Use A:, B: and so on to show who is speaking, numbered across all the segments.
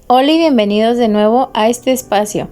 A: Hola y bienvenidos de nuevo a este espacio.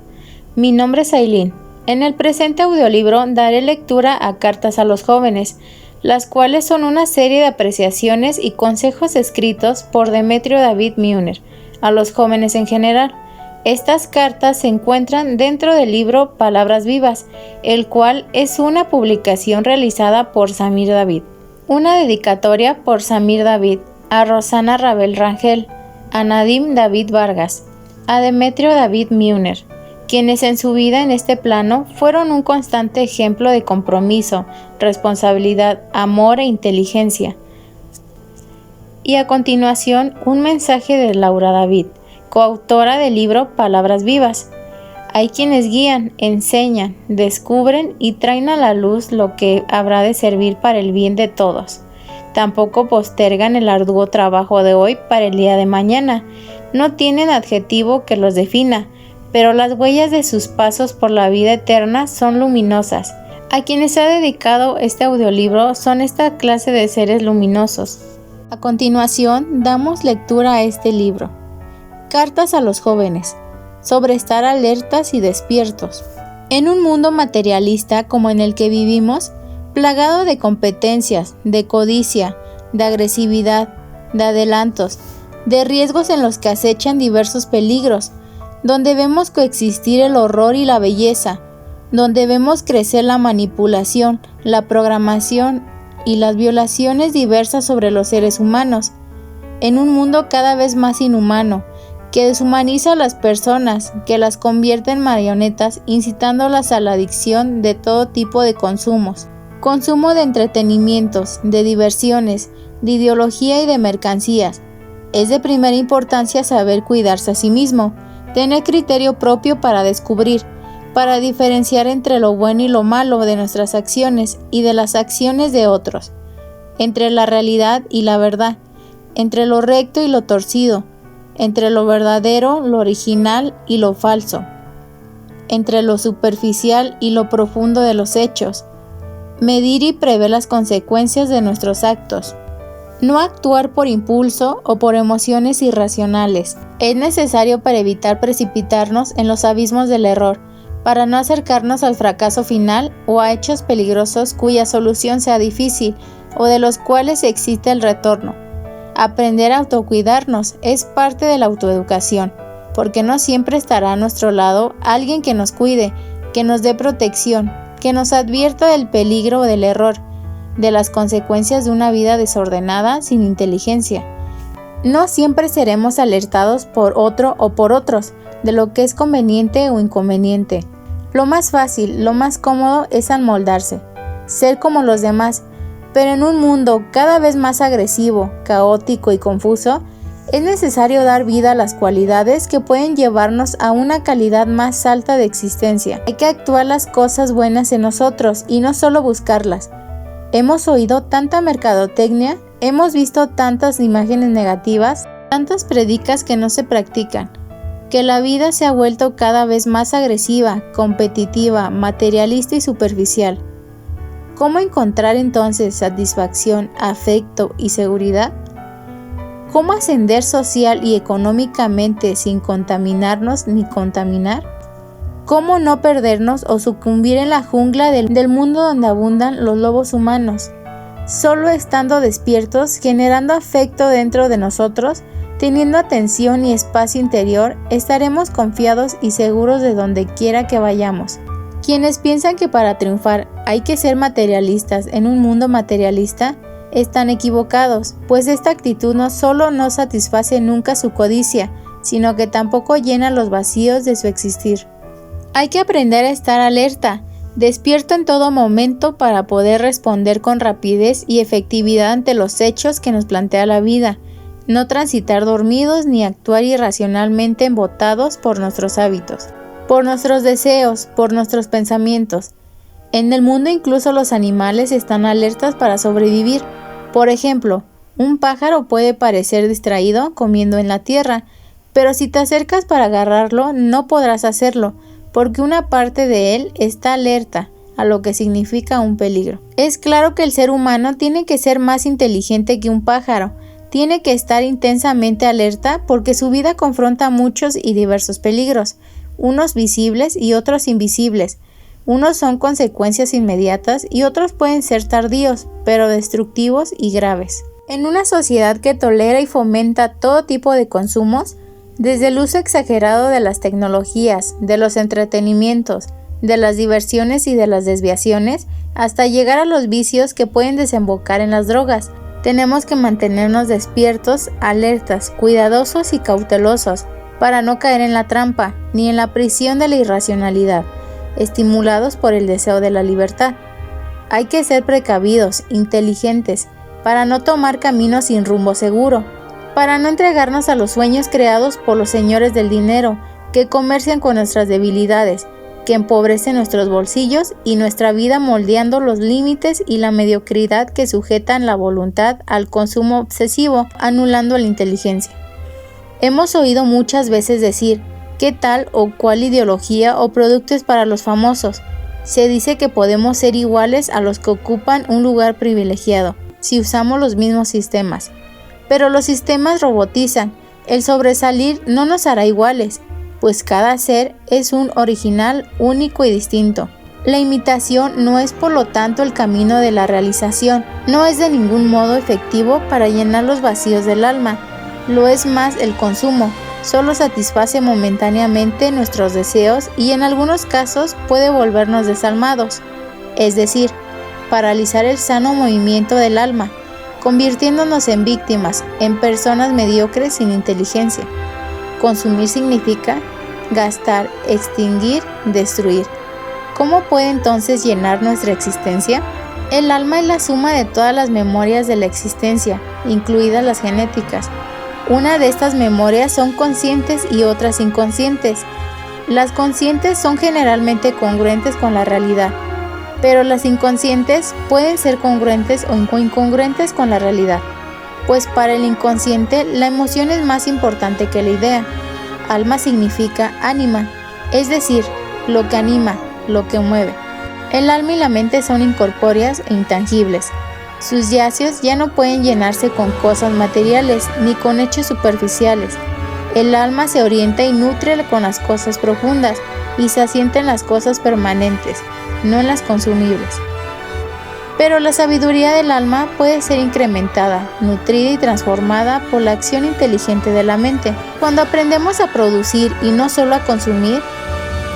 A: Mi nombre es Aileen. En el presente audiolibro daré lectura a Cartas a los Jóvenes, las cuales son una serie de apreciaciones y consejos escritos por Demetrio David Müner a los jóvenes en general. Estas cartas se encuentran dentro del libro Palabras Vivas, el cual es una publicación realizada por Samir David. Una dedicatoria por Samir David a Rosana Rabel Rangel, a Nadim David Vargas, a Demetrio David Müner, quienes en su vida en este plano fueron un constante ejemplo de compromiso, responsabilidad, amor e inteligencia. Y a continuación, un mensaje de Laura David, coautora del libro Palabras Vivas. Hay quienes guían, enseñan, descubren y traen a la luz lo que habrá de servir para el bien de todos. Tampoco postergan el arduo trabajo de hoy para el día de mañana. No tienen adjetivo que los defina, pero las huellas de sus pasos por la vida eterna son luminosas. A quienes se ha dedicado este audiolibro son esta clase de seres luminosos. A continuación, damos lectura a este libro. Cartas a los jóvenes, sobre estar alertas y despiertos. En un mundo materialista como en el que vivimos, plagado de competencias, de codicia, de agresividad, de adelantos, de riesgos en los que acechan diversos peligros, donde vemos coexistir el horror y la belleza, donde vemos crecer la manipulación, la programación y las violaciones diversas sobre los seres humanos, en un mundo cada vez más inhumano, que deshumaniza a las personas, que las convierte en marionetas, incitándolas a la adicción de todo tipo de consumos. Consumo de entretenimientos, de diversiones, de ideología y de mercancías. Es de primera importancia saber cuidarse a sí mismo, tener criterio propio para descubrir, para diferenciar entre lo bueno y lo malo de nuestras acciones y de las acciones de otros, entre la realidad y la verdad, entre lo recto y lo torcido, entre lo verdadero, lo original y lo falso, entre lo superficial y lo profundo de los hechos. Medir y prever las consecuencias de nuestros actos. No actuar por impulso o por emociones irracionales. Es necesario para evitar precipitarnos en los abismos del error, para no acercarnos al fracaso final o a hechos peligrosos cuya solución sea difícil o de los cuales existe el retorno. Aprender a autocuidarnos es parte de la autoeducación, porque no siempre estará a nuestro lado alguien que nos cuide, que nos dé protección, que nos advierta del peligro o del error, de las consecuencias de una vida desordenada sin inteligencia. No siempre seremos alertados por otro o por otros de lo que es conveniente o inconveniente. Lo más fácil, lo más cómodo es amoldarse, ser como los demás, pero en un mundo cada vez más agresivo, caótico y confuso, es necesario dar vida a las cualidades que pueden llevarnos a una calidad más alta de existencia. Hay que actuar las cosas buenas en nosotros y no solo buscarlas. Hemos oído tanta mercadotecnia, hemos visto tantas imágenes negativas, tantas predicas que no se practican, que la vida se ha vuelto cada vez más agresiva, competitiva, materialista y superficial. ¿Cómo encontrar entonces satisfacción, afecto y seguridad? ¿Cómo ascender social y económicamente sin contaminarnos ni contaminar? ¿Cómo no perdernos o sucumbir en la jungla del mundo donde abundan los lobos humanos? Solo estando despiertos, generando afecto dentro de nosotros, teniendo atención y espacio interior, estaremos confiados y seguros de donde quiera que vayamos. Quienes piensan que para triunfar hay que ser materialistas en un mundo materialista, están equivocados, pues esta actitud no solo no satisface nunca su codicia, sino que tampoco llena los vacíos de su existir. Hay que aprender a estar alerta, despierto en todo momento para poder responder con rapidez y efectividad ante los hechos que nos plantea la vida, no transitar dormidos ni actuar irracionalmente embotados por nuestros hábitos, por nuestros deseos, por nuestros pensamientos. En el mundo incluso los animales están alertas para sobrevivir. Por ejemplo, un pájaro puede parecer distraído comiendo en la tierra, pero si te acercas para agarrarlo no podrás hacerlo, porque una parte de él está alerta a lo que significa un peligro. Es claro que el ser humano tiene que ser más inteligente que un pájaro, tiene que estar intensamente alerta porque su vida confronta muchos y diversos peligros, unos visibles y otros invisibles. Unos son consecuencias inmediatas y otros pueden ser tardíos, pero destructivos y graves. En una sociedad que tolera y fomenta todo tipo de consumos, desde el uso exagerado de las tecnologías, de los entretenimientos, de las diversiones y de las desviaciones, hasta llegar a los vicios que pueden desembocar en las drogas, tenemos que mantenernos despiertos, alertas, cuidadosos y cautelosos para no caer en la trampa ni en la prisión de la irracionalidad, estimulados por el deseo de la libertad. Hay que ser precavidos, inteligentes, para no tomar caminos sin rumbo seguro, para no entregarnos a los sueños creados por los señores del dinero que comercian con nuestras debilidades, que empobrecen nuestros bolsillos y nuestra vida moldeando los límites y la mediocridad que sujetan la voluntad al consumo obsesivo, anulando la inteligencia. Hemos oído muchas veces decir qué tal o cual ideología o producto es para los famosos. Se dice que podemos ser iguales a los que ocupan un lugar privilegiado, si usamos los mismos sistemas. Pero los sistemas robotizan, el sobresalir no nos hará iguales, pues cada ser es un original, único y distinto. La imitación no es por lo tanto el camino de la realización, no es de ningún modo efectivo para llenar los vacíos del alma, lo es más el consumo, solo satisface momentáneamente nuestros deseos y en algunos casos puede volvernos desalmados, es decir, paralizar el sano movimiento del alma, convirtiéndonos en víctimas, en personas mediocres sin inteligencia. Consumir significa gastar, extinguir, destruir. ¿Cómo puede entonces llenar nuestra existencia? El alma es la suma de todas las memorias de la existencia, incluidas las genéticas. Una de estas memorias son conscientes y otras inconscientes. Las conscientes son generalmente congruentes con la realidad, pero las inconscientes pueden ser congruentes o incongruentes con la realidad, pues para el inconsciente la emoción es más importante que la idea. Alma significa ánima, es decir, lo que anima, lo que mueve. El alma y la mente son incorpóreas e intangibles. Sus yacios ya no pueden llenarse con cosas materiales ni con hechos superficiales. El alma se orienta y nutre con las cosas profundas y se asienta en las cosas permanentes, no en las consumibles. Pero la sabiduría del alma puede ser incrementada, nutrida y transformada por la acción inteligente de la mente. Cuando aprendemos a producir y no solo a consumir,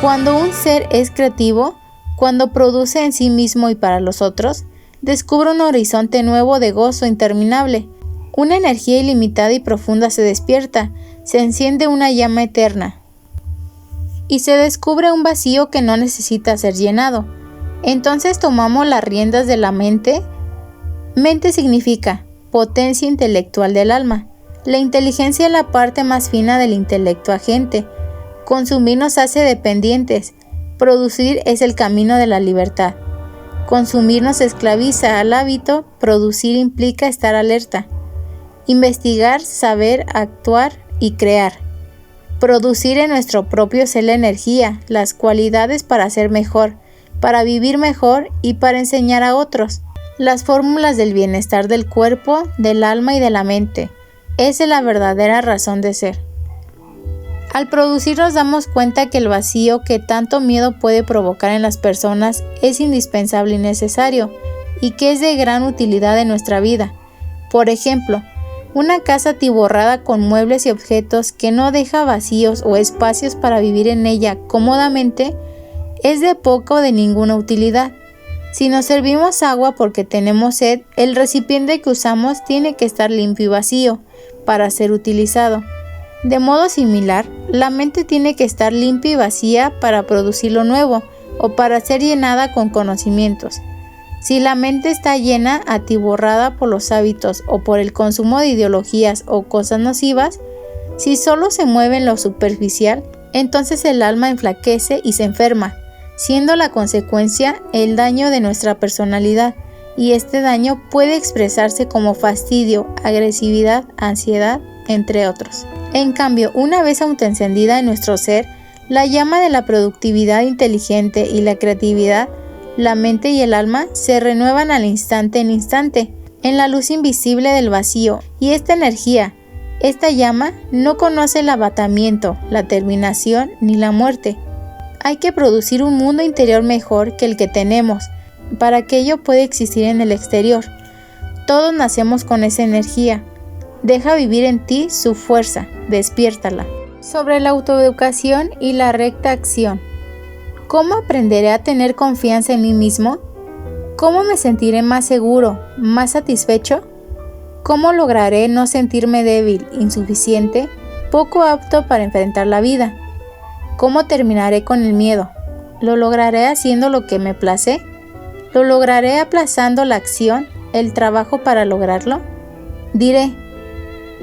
A: cuando un ser es creativo, cuando produce en sí mismo y para los otros, descubre un horizonte nuevo de gozo interminable. Una energía ilimitada y profunda se despierta, se enciende una llama eterna y se descubre un vacío que no necesita ser llenado. Entonces tomamos las riendas de la mente. Mente significa potencia intelectual del alma. La inteligencia es la parte más fina del intelecto agente. Consumir nos hace dependientes. Producir es el camino de la libertad. Consumir nos esclaviza al hábito. Producir implica estar alerta. Investigar, saber, actuar y crear. Producir en nuestro propio ser la energía, las cualidades para ser mejor, para vivir mejor y para enseñar a otros. Las fórmulas del bienestar del cuerpo, del alma y de la mente. Esa es la verdadera razón de ser. Al producir nos damos cuenta que el vacío que tanto miedo puede provocar en las personas es indispensable y necesario, y que es de gran utilidad en nuestra vida. Por ejemplo, una casa atiborrada con muebles y objetos que no deja vacíos o espacios para vivir en ella cómodamente, es de poca o de ninguna utilidad. Si nos servimos agua porque tenemos sed, el recipiente que usamos tiene que estar limpio y vacío para ser utilizado. De modo similar, la mente tiene que estar limpia y vacía para producir lo nuevo o para ser llenada con conocimientos. Si la mente está llena, atiborrada por los hábitos o por el consumo de ideologías o cosas nocivas, si solo se mueve en lo superficial, entonces el alma enflaquece y se enferma, siendo la consecuencia el daño de nuestra personalidad, y este daño puede expresarse como fastidio, agresividad, ansiedad, entre otros. En cambio, una vez autoencendida en nuestro ser, la llama de la productividad inteligente y la creatividad, la mente y el alma se renuevan al instante en instante, en la luz invisible del vacío, y esta energía, esta llama, no conoce el abatimiento, la terminación ni la muerte. Hay que producir un mundo interior mejor que el que tenemos, para que ello pueda existir en el exterior. Todos nacemos con esa energía. Deja vivir en ti su fuerza, despiértala. Sobre la autoeducación y la recta acción. ¿Cómo aprenderé a tener confianza en mí mismo? ¿Cómo me sentiré más seguro, más satisfecho? ¿Cómo lograré no sentirme débil, insuficiente, poco apto para enfrentar la vida? ¿Cómo terminaré con el miedo? ¿Lo lograré haciendo lo que me place? ¿Lo lograré aplazando la acción, el trabajo para lograrlo? Diré,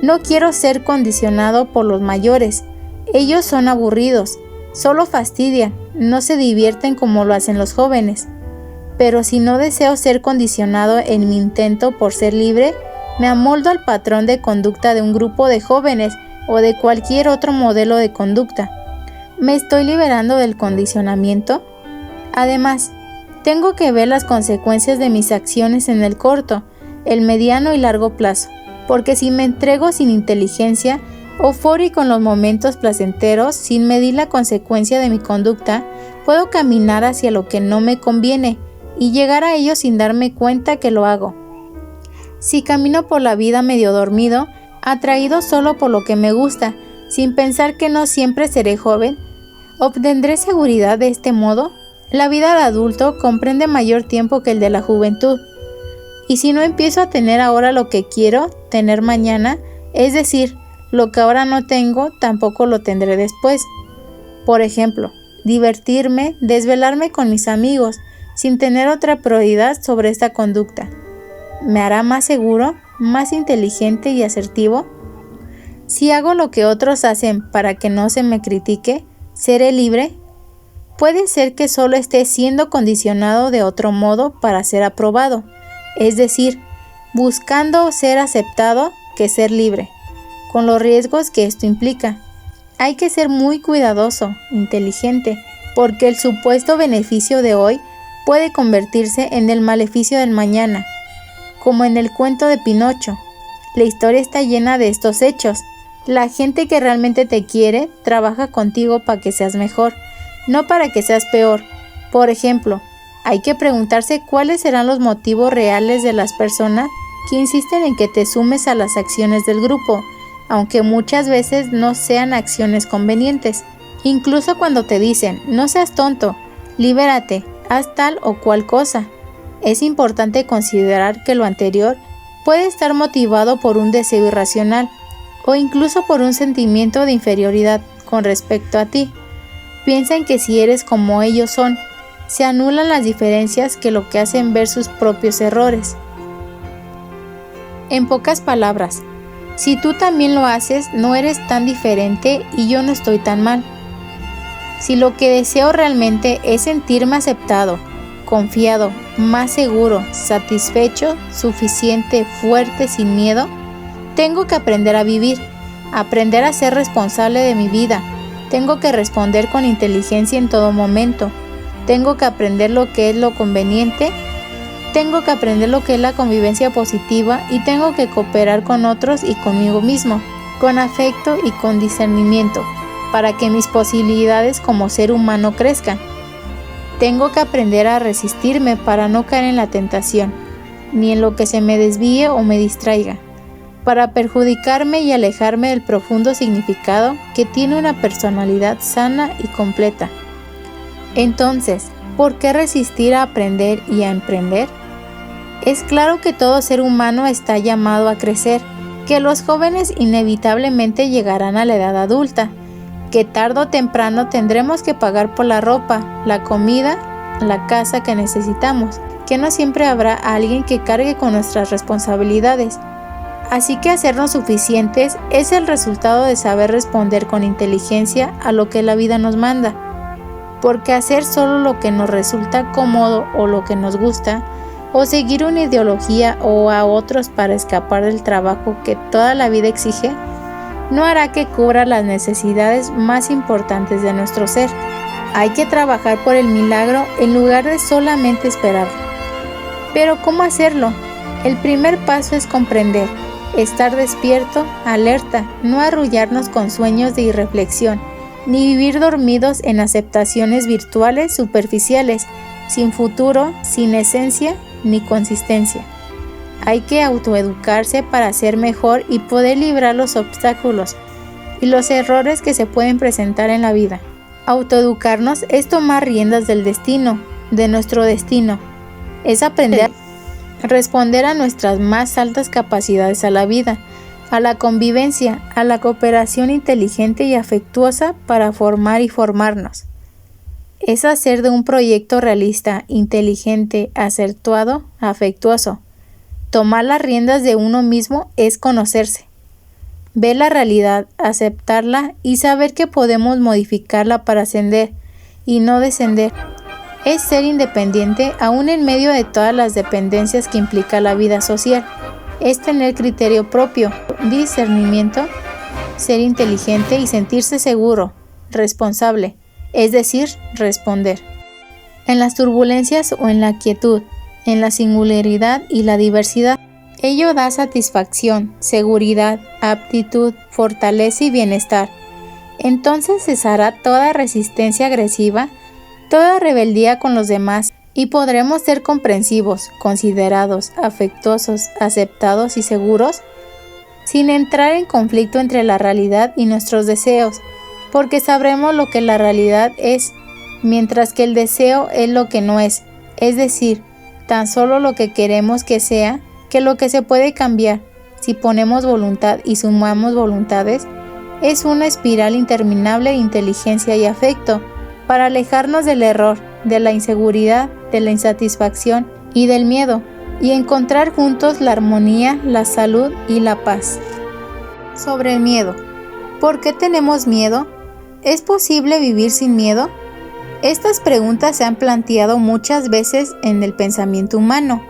A: no quiero ser condicionado por los mayores. Ellos son aburridos, solo fastidian, no se divierten como lo hacen los jóvenes. Pero si no deseo ser condicionado en mi intento por ser libre, me amoldo al patrón de conducta de un grupo de jóvenes o de cualquier otro modelo de conducta. ¿Me estoy liberando del condicionamiento? Además, tengo que ver las consecuencias de mis acciones en el corto, el mediano y largo plazo, porque si me entrego sin inteligencia, eufórico en los momentos placenteros, sin medir la consecuencia de mi conducta, puedo caminar hacia lo que no me conviene y llegar a ello sin darme cuenta que lo hago. Si camino por la vida medio dormido, atraído solo por lo que me gusta, sin pensar que no siempre seré joven, ¿obtendré seguridad de este modo? La vida de adulto comprende mayor tiempo que el de la juventud. Y si no empiezo a tener ahora lo que quiero tener mañana, es decir, lo que ahora no tengo, tampoco lo tendré después. Por ejemplo, divertirme, desvelarme con mis amigos, sin tener otra prioridad sobre esta conducta. ¿Me hará más seguro, más inteligente y asertivo? Si hago lo que otros hacen para que no se me critique, ¿seré libre? Puede ser que solo esté siendo condicionado de otro modo para ser aprobado, es decir, buscando ser aceptado que ser libre, con los riesgos que esto implica. Hay que ser muy cuidadoso, inteligente, porque el supuesto beneficio de hoy puede convertirse en el maleficio del mañana, como en el cuento de Pinocho. La historia está llena de estos hechos. La gente que realmente te quiere trabaja contigo para que seas mejor, no para que seas peor. Por ejemplo, hay que preguntarse cuáles serán los motivos reales de las personas que insisten en que te sumes a las acciones del grupo, aunque muchas veces no sean acciones convenientes. Incluso cuando te dicen, no seas tonto, libérate, haz tal o cual cosa. Es importante considerar que lo anterior puede estar motivado por un deseo irracional o incluso por un sentimiento de inferioridad con respecto a ti. Piensa en que si eres como ellos son, se anulan las diferencias que lo que hacen ver sus propios errores. En pocas palabras, si tú también lo haces, no eres tan diferente y yo no estoy tan mal. Si lo que deseo realmente es sentirme aceptado, confiado, más seguro, satisfecho, suficiente, fuerte, sin miedo, tengo que aprender a vivir, aprender a ser responsable de mi vida. Tengo que responder con inteligencia en todo momento. Tengo que aprender lo que es lo conveniente. Tengo que aprender lo que es la convivencia positiva y tengo que cooperar con otros y conmigo mismo, con afecto y con discernimiento, para que mis posibilidades como ser humano crezcan. Tengo que aprender a resistirme para no caer en la tentación, ni en lo que se me desvíe o me distraiga, para perjudicarme y alejarme del profundo significado que tiene una personalidad sana y completa. Entonces, ¿por qué resistir a aprender y a emprender? Es claro que todo ser humano está llamado a crecer, que los jóvenes inevitablemente llegarán a la edad adulta, que tarde o temprano tendremos que pagar por la ropa, la comida, la casa que necesitamos, que no siempre habrá alguien que cargue con nuestras responsabilidades. Así que hacernos suficientes es el resultado de saber responder con inteligencia a lo que la vida nos manda, porque hacer solo lo que nos resulta cómodo o lo que nos gusta, o seguir una ideología o a otros para escapar del trabajo que toda la vida exige, no hará que cubra las necesidades más importantes de nuestro ser. Hay que trabajar por el milagro en lugar de solamente esperarlo. Pero ¿cómo hacerlo? El primer paso es comprender, estar despierto, alerta, no arrullarnos con sueños de irreflexión, ni vivir dormidos en aceptaciones virtuales superficiales, sin futuro, sin esencia ni consistencia. Hay que autoeducarse para ser mejor y poder librar los obstáculos y los errores que se pueden presentar en la vida. Autoeducarnos es tomar riendas del destino, de nuestro destino. Es aprender a responder a nuestras más altas capacidades a la vida, a la convivencia, a la cooperación inteligente y afectuosa para formar y formarnos. Es hacer de un proyecto realista, inteligente, acertado, afectuoso. Tomar las riendas de uno mismo es conocerse. Ver la realidad, aceptarla y saber que podemos modificarla para ascender y no descender. Es ser independiente aún en medio de todas las dependencias que implica la vida social. Es tener criterio propio, discernimiento, ser inteligente y sentirse seguro, responsable, es decir, responder. En las turbulencias o en la quietud, en la singularidad y la diversidad. Ello da satisfacción, seguridad, aptitud, fortaleza y bienestar. Entonces cesará toda resistencia agresiva, toda rebeldía con los demás, y podremos ser comprensivos, considerados, afectuosos, aceptados y seguros, sin entrar en conflicto entre la realidad y nuestros deseos, porque sabremos lo que la realidad es, mientras que el deseo es lo que no es decir, tan solo lo que queremos que sea, que lo que se puede cambiar, si ponemos voluntad y sumamos voluntades, es una espiral interminable de inteligencia y afecto, para alejarnos del error, de la inseguridad, de la insatisfacción y del miedo, y encontrar juntos la armonía, la salud y la paz. Sobre el miedo. ¿Por qué tenemos miedo? ¿Es posible vivir sin miedo? Estas preguntas se han planteado muchas veces en el pensamiento humano.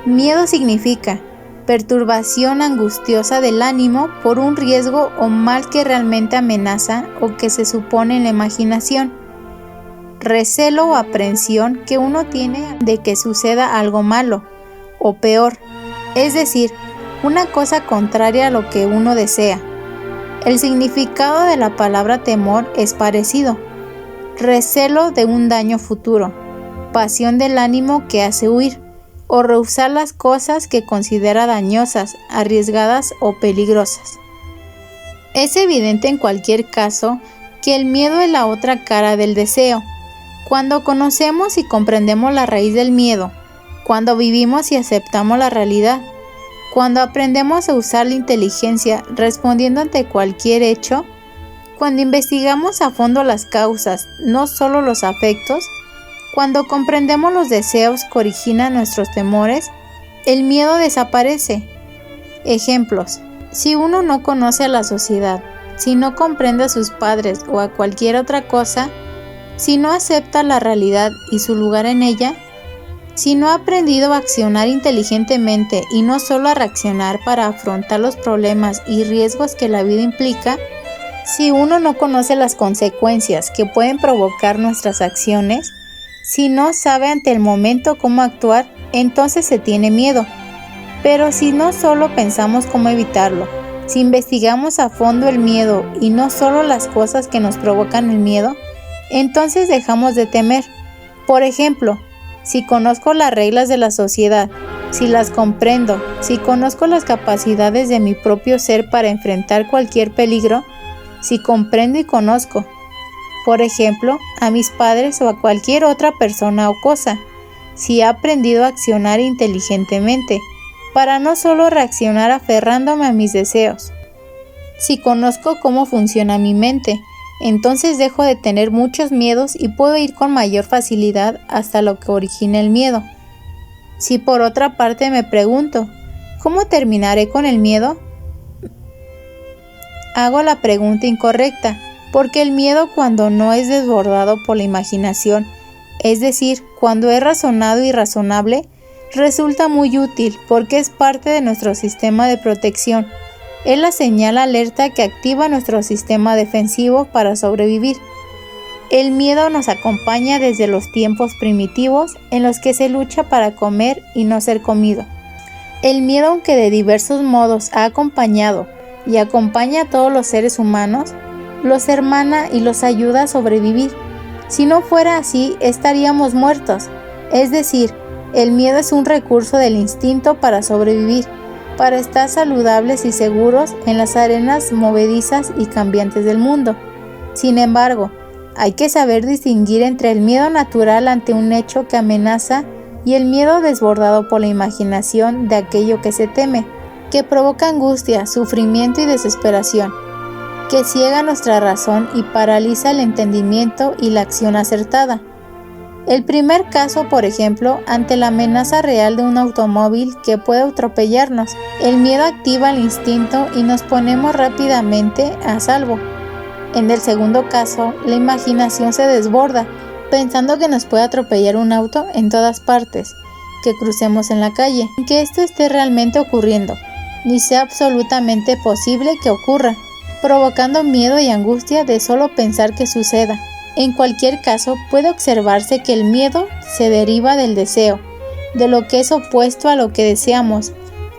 A: Miedo significa perturbación angustiosa del ánimo por un riesgo o mal que realmente amenaza o que se supone en la imaginación. Recelo o aprensión que uno tiene de que suceda algo malo o peor, es decir, una cosa contraria a lo que uno desea. El significado de la palabra temor es parecido. Recelo de un daño futuro, pasión del ánimo que hace huir, o rehusar las cosas que considera dañosas, arriesgadas o peligrosas. Es evidente en cualquier caso que el miedo es la otra cara del deseo. Cuando conocemos y comprendemos la raíz del miedo, cuando vivimos y aceptamos la realidad, cuando aprendemos a usar la inteligencia respondiendo ante cualquier hecho, cuando investigamos a fondo las causas, no solo los afectos, cuando comprendemos los deseos que originan nuestros temores, el miedo desaparece. Ejemplos: si uno no conoce a la sociedad, si no comprende a sus padres o a cualquier otra cosa, si no acepta la realidad y su lugar en ella, si no ha aprendido a accionar inteligentemente y no solo a reaccionar para afrontar los problemas y riesgos que la vida implica, si uno no conoce las consecuencias que pueden provocar nuestras acciones, si no sabe ante el momento cómo actuar, entonces se tiene miedo. Pero si no solo pensamos cómo evitarlo, si investigamos a fondo el miedo y no solo las cosas que nos provocan el miedo, entonces dejamos de temer. Por ejemplo, si conozco las reglas de la sociedad, si las comprendo, si conozco las capacidades de mi propio ser para enfrentar cualquier peligro, si comprendo y conozco, por ejemplo, a mis padres o a cualquier otra persona o cosa, si he aprendido a accionar inteligentemente, para no solo reaccionar aferrándome a mis deseos. Si conozco cómo funciona mi mente, entonces dejo de tener muchos miedos y puedo ir con mayor facilidad hasta lo que origina el miedo. Si por otra parte me pregunto, ¿cómo terminaré con el miedo? Hago la pregunta incorrecta, porque el miedo, cuando no es desbordado por la imaginación, es decir, cuando es razonado y razonable, resulta muy útil porque es parte de nuestro sistema de protección. Es la señal alerta que activa nuestro sistema defensivo para sobrevivir. El miedo nos acompaña desde los tiempos primitivos en los que se lucha para comer y no ser comido. El miedo, aunque de diversos modos ha acompañado y acompaña a todos los seres humanos, los hermana y los ayuda a sobrevivir. Si no fuera así, estaríamos muertos. Es decir, el miedo es un recurso del instinto para sobrevivir, para estar saludables y seguros en las arenas movedizas y cambiantes del mundo. Sin embargo, hay que saber distinguir entre el miedo natural ante un hecho que amenaza y el miedo desbordado por la imaginación de aquello que se teme, que provoca angustia, sufrimiento y desesperación, que ciega nuestra razón y paraliza el entendimiento y la acción acertada. El primer caso, por ejemplo, ante la amenaza real de un automóvil que puede atropellarnos, el miedo activa el instinto y nos ponemos rápidamente a salvo. En el segundo caso, la imaginación se desborda, pensando que nos puede atropellar un auto en todas partes, que crucemos en la calle, sin que esto esté realmente ocurriendo, ni sea absolutamente posible que ocurra, provocando miedo y angustia de solo pensar que suceda. En cualquier caso, puede observarse que el miedo se deriva del deseo, de lo que es opuesto a lo que deseamos,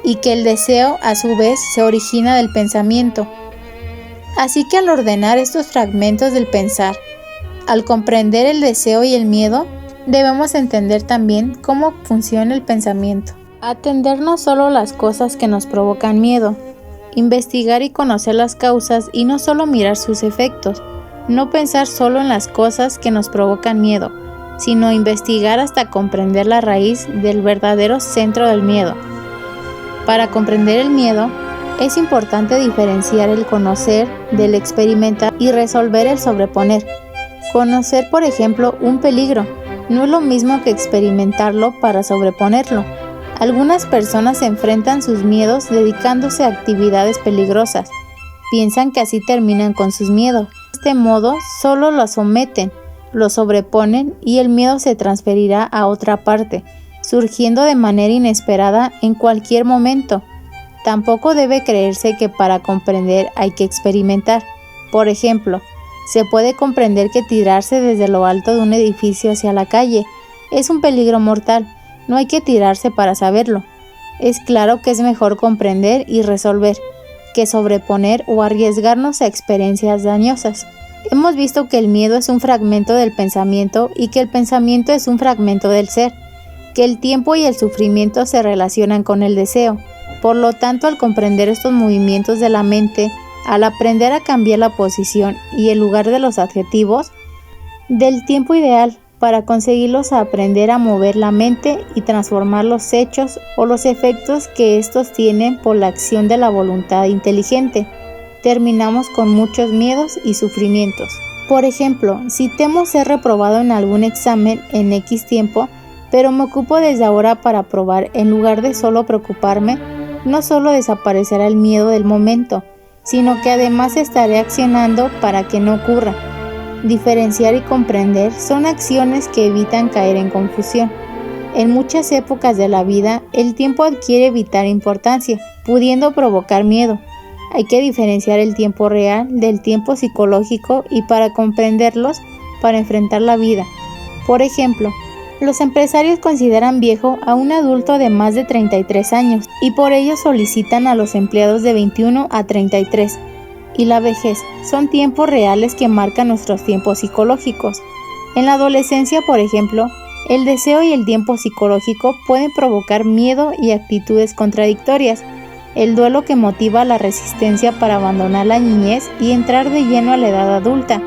A: y que el deseo, a su vez, se origina del pensamiento. Así que al ordenar estos fragmentos del pensar, al comprender el deseo y el miedo, debemos entender también cómo funciona el pensamiento. Atender no solo las cosas que nos provocan miedo, investigar y conocer las causas y no solo mirar sus efectos. No pensar solo en las cosas que nos provocan miedo, sino investigar hasta comprender la raíz del verdadero centro del miedo. Para comprender el miedo, es importante diferenciar el conocer del experimentar y resolver el sobreponer. Conocer, por ejemplo, un peligro no es lo mismo que experimentarlo para sobreponerlo. Algunas personas enfrentan sus miedos dedicándose a actividades peligrosas. Piensan que así terminan con sus miedos. De este modo, solo lo someten, lo sobreponen y el miedo se transferirá a otra parte, surgiendo de manera inesperada en cualquier momento. Tampoco debe creerse que para comprender hay que experimentar. Por ejemplo, se puede comprender que tirarse desde lo alto de un edificio hacia la calle es un peligro mortal. No hay que tirarse para saberlo. Es claro que es mejor comprender y resolver que sobreponer o arriesgarnos a experiencias dañosas. Hemos visto que el miedo es un fragmento del pensamiento y que el pensamiento es un fragmento del ser, que el tiempo y el sufrimiento se relacionan con el deseo. Por lo tanto, al comprender estos movimientos de la mente, al aprender a cambiar la posición y el lugar de los adjetivos del tiempo ideal, para conseguirlos a aprender a mover la mente y transformar los hechos o los efectos que estos tienen por la acción de la voluntad inteligente, terminamos con muchos miedos y sufrimientos. Por ejemplo, si temo ser reprobado en algún examen en X tiempo, pero me ocupo desde ahora para probar en lugar de solo preocuparme, no solo desaparecerá el miedo del momento, sino que además estaré accionando para que no ocurra. Diferenciar y comprender son acciones que evitan caer en confusión. En muchas épocas de la vida, el tiempo adquiere vital importancia, pudiendo provocar miedo. Hay que diferenciar el tiempo real del tiempo psicológico y para comprenderlos, para enfrentar la vida. Por ejemplo, los empresarios consideran viejo a un adulto de más de 33 años y por ello solicitan a los empleados de 21 a 33. Y la vejez son tiempos reales que marcan nuestros tiempos psicológicos. En la adolescencia, por ejemplo, el deseo y el tiempo psicológico pueden provocar miedo y actitudes contradictorias. El duelo que motiva la resistencia para abandonar la niñez y entrar de lleno a la edad adulta,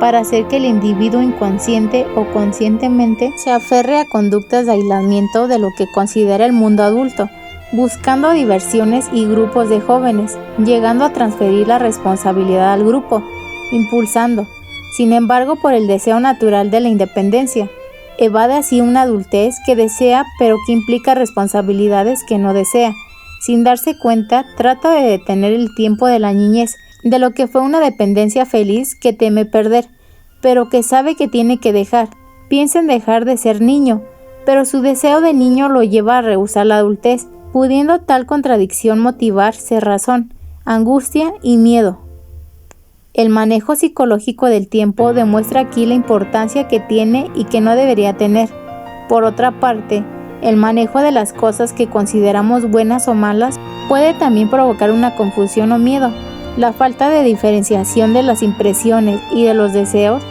A: para hacer que el individuo inconsciente o conscientemente se aferre a conductas de aislamiento de lo que considera el mundo adulto, buscando diversiones y grupos de jóvenes, llegando a transferir la responsabilidad al grupo, impulsando, sin embargo, por el deseo natural de la independencia. Evade así una adultez que desea pero que implica responsabilidades que no desea. Sin darse cuenta, trata de detener el tiempo de la niñez, de lo que fue una dependencia feliz que teme perder, pero que sabe que tiene que dejar. Piensa en dejar de ser niño, pero su deseo de niño lo lleva a rehusar la adultez, pudiendo tal contradicción motivar cerrazón, angustia y miedo. El manejo psicológico del tiempo demuestra aquí la importancia que tiene y que no debería tener. Por otra parte, El manejo de las cosas que consideramos buenas o malas puede también provocar una confusión o miedo. La falta de diferenciación de las impresiones y de los deseos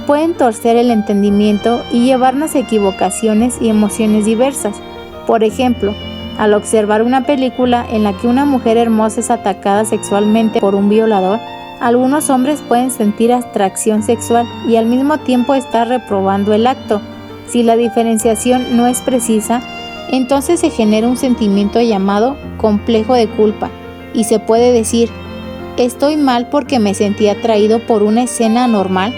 A: pueden torcer el entendimiento y llevarnos a equivocaciones y emociones diversas. Por ejemplo, al observar una película en la que una mujer hermosa es atacada sexualmente por un violador, algunos hombres pueden sentir atracción sexual y al mismo tiempo estar reprobando el acto. Si la diferenciación no es precisa, entonces se genera un sentimiento llamado complejo de culpa y se puede decir, estoy mal porque me sentí atraído por una escena anormal.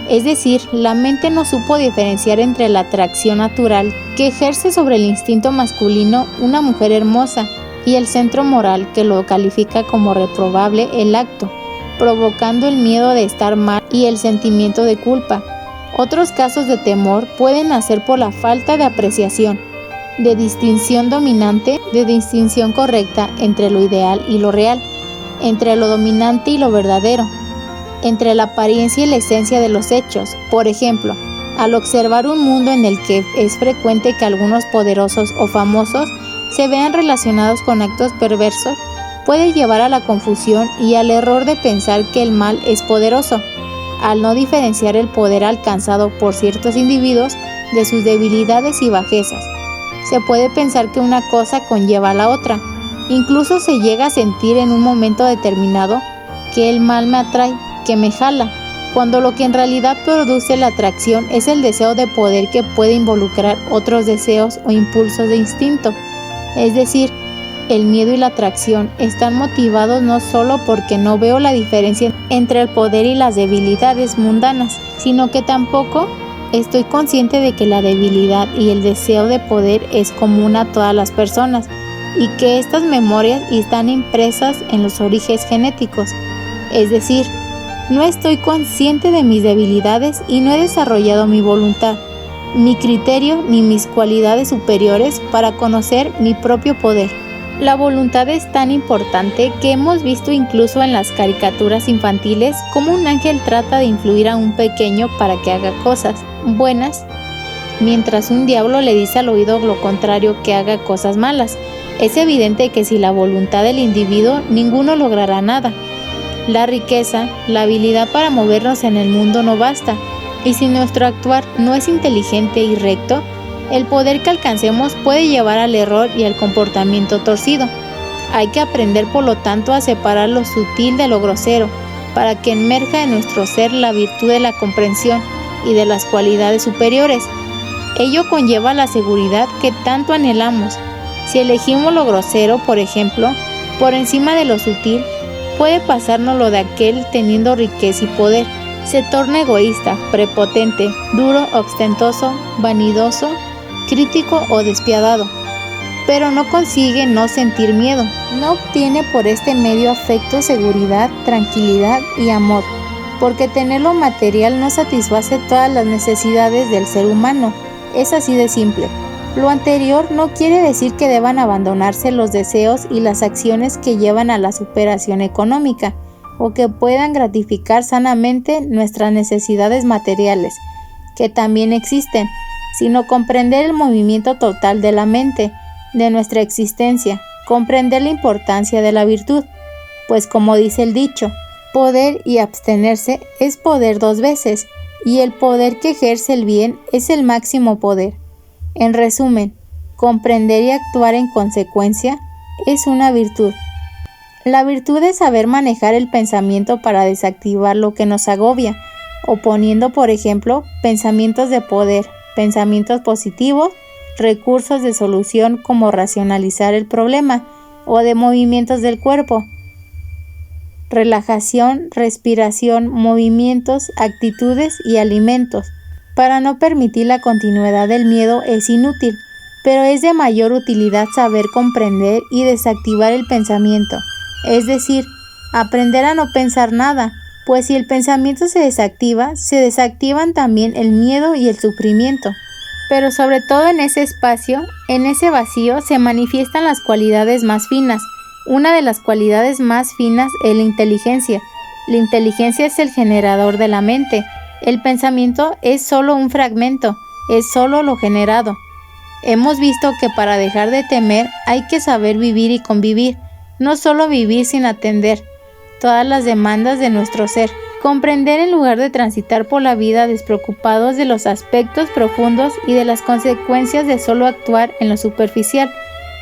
A: Es decir, la mente no supo diferenciar entre la atracción natural que ejerce sobre el instinto masculino una mujer hermosa y el centro moral que lo califica como reprobable el acto, provocando el miedo de estar mal y el sentimiento de culpa. Otros casos de temor pueden nacer por la falta de apreciación, de distinción dominante, de distinción correcta entre lo ideal y lo real, entre lo dominante y lo verdadero, entre la apariencia y la esencia de los hechos. Por ejemplo, al observar un mundo en el que es frecuente que algunos poderosos o famosos se vean relacionados con actos perversos, puede llevar a la confusión y al error de pensar que el mal es poderoso, al no diferenciar el poder alcanzado por ciertos individuos de sus debilidades y bajezas. Se puede pensar que una cosa conlleva a la otra. Incluso se llega a sentir en un momento determinado que el mal me atrae, que me jala, cuando lo que en realidad produce la atracción es el deseo de poder que puede involucrar otros deseos o impulsos de instinto. Es decir, el miedo y la atracción están motivados no solo porque no veo la diferencia entre el poder y las debilidades mundanas, sino que tampoco estoy consciente de que la debilidad y el deseo de poder es común a todas las personas y que estas memorias están impresas en los orígenes genéticos. Es decir, no estoy consciente de mis debilidades y no he desarrollado mi voluntad, mi criterio ni mis cualidades superiores para conocer mi propio poder. La voluntad es tan importante que hemos visto incluso en las caricaturas infantiles cómo un ángel trata de influir a un pequeño para que haga cosas buenas, mientras un diablo le dice al oído lo contrario, que haga cosas malas. Es evidente que sin la voluntad del individuo ninguno logrará nada. La riqueza, la habilidad para movernos en el mundo no basta, y si nuestro actuar no es inteligente y recto, el poder que alcancemos puede llevar al error y al comportamiento torcido. Hay que aprender, por lo tanto, a separar lo sutil de lo grosero, para que emerja en nuestro ser la virtud de la comprensión y de las cualidades superiores. Ello conlleva la seguridad que tanto anhelamos. Si elegimos lo grosero, por ejemplo, por encima de lo sutil, puede pasarnos lo de aquel teniendo riqueza y poder. Se torna egoísta, prepotente, duro, ostentoso, vanidoso, crítico o despiadado, pero no consigue no sentir miedo. No obtiene por este medio afecto, seguridad, tranquilidad y amor, porque tener lo material no satisface todas las necesidades del ser humano. Es así de simple. Lo anterior no quiere decir que deban abandonarse los deseos y las acciones que llevan a la superación económica, o que puedan gratificar sanamente nuestras necesidades materiales, que también existen, sino comprender el movimiento total de la mente, de nuestra existencia, comprender la importancia de la virtud, pues como dice el dicho, poder y abstenerse es poder dos veces, y el poder que ejerce el bien es el máximo poder. En resumen, comprender y actuar en consecuencia es una virtud. La virtud es saber manejar el pensamiento para desactivar lo que nos agobia, oponiendo, por ejemplo, pensamientos de poder, pensamientos positivos, recursos de solución como racionalizar el problema, o de movimientos del cuerpo, relajación, respiración, movimientos, actitudes y alimentos. Para no permitir la continuidad del miedo es inútil, pero es de mayor utilidad saber comprender y desactivar el pensamiento, es decir, aprender a no pensar nada, pues si el pensamiento se desactiva, se desactivan también el miedo y el sufrimiento. Pero sobre todo en ese espacio, en ese vacío, se manifiestan las cualidades más finas. Una de las cualidades más finas es la inteligencia. La inteligencia es el generador de la mente. El pensamiento es solo un fragmento, es solo lo generado. Hemos visto que para dejar de temer hay que saber vivir y convivir, no solo vivir sin atender todas las demandas de nuestro ser. Comprender en lugar de transitar por la vida despreocupados de los aspectos profundos y de las consecuencias de solo actuar en lo superficial,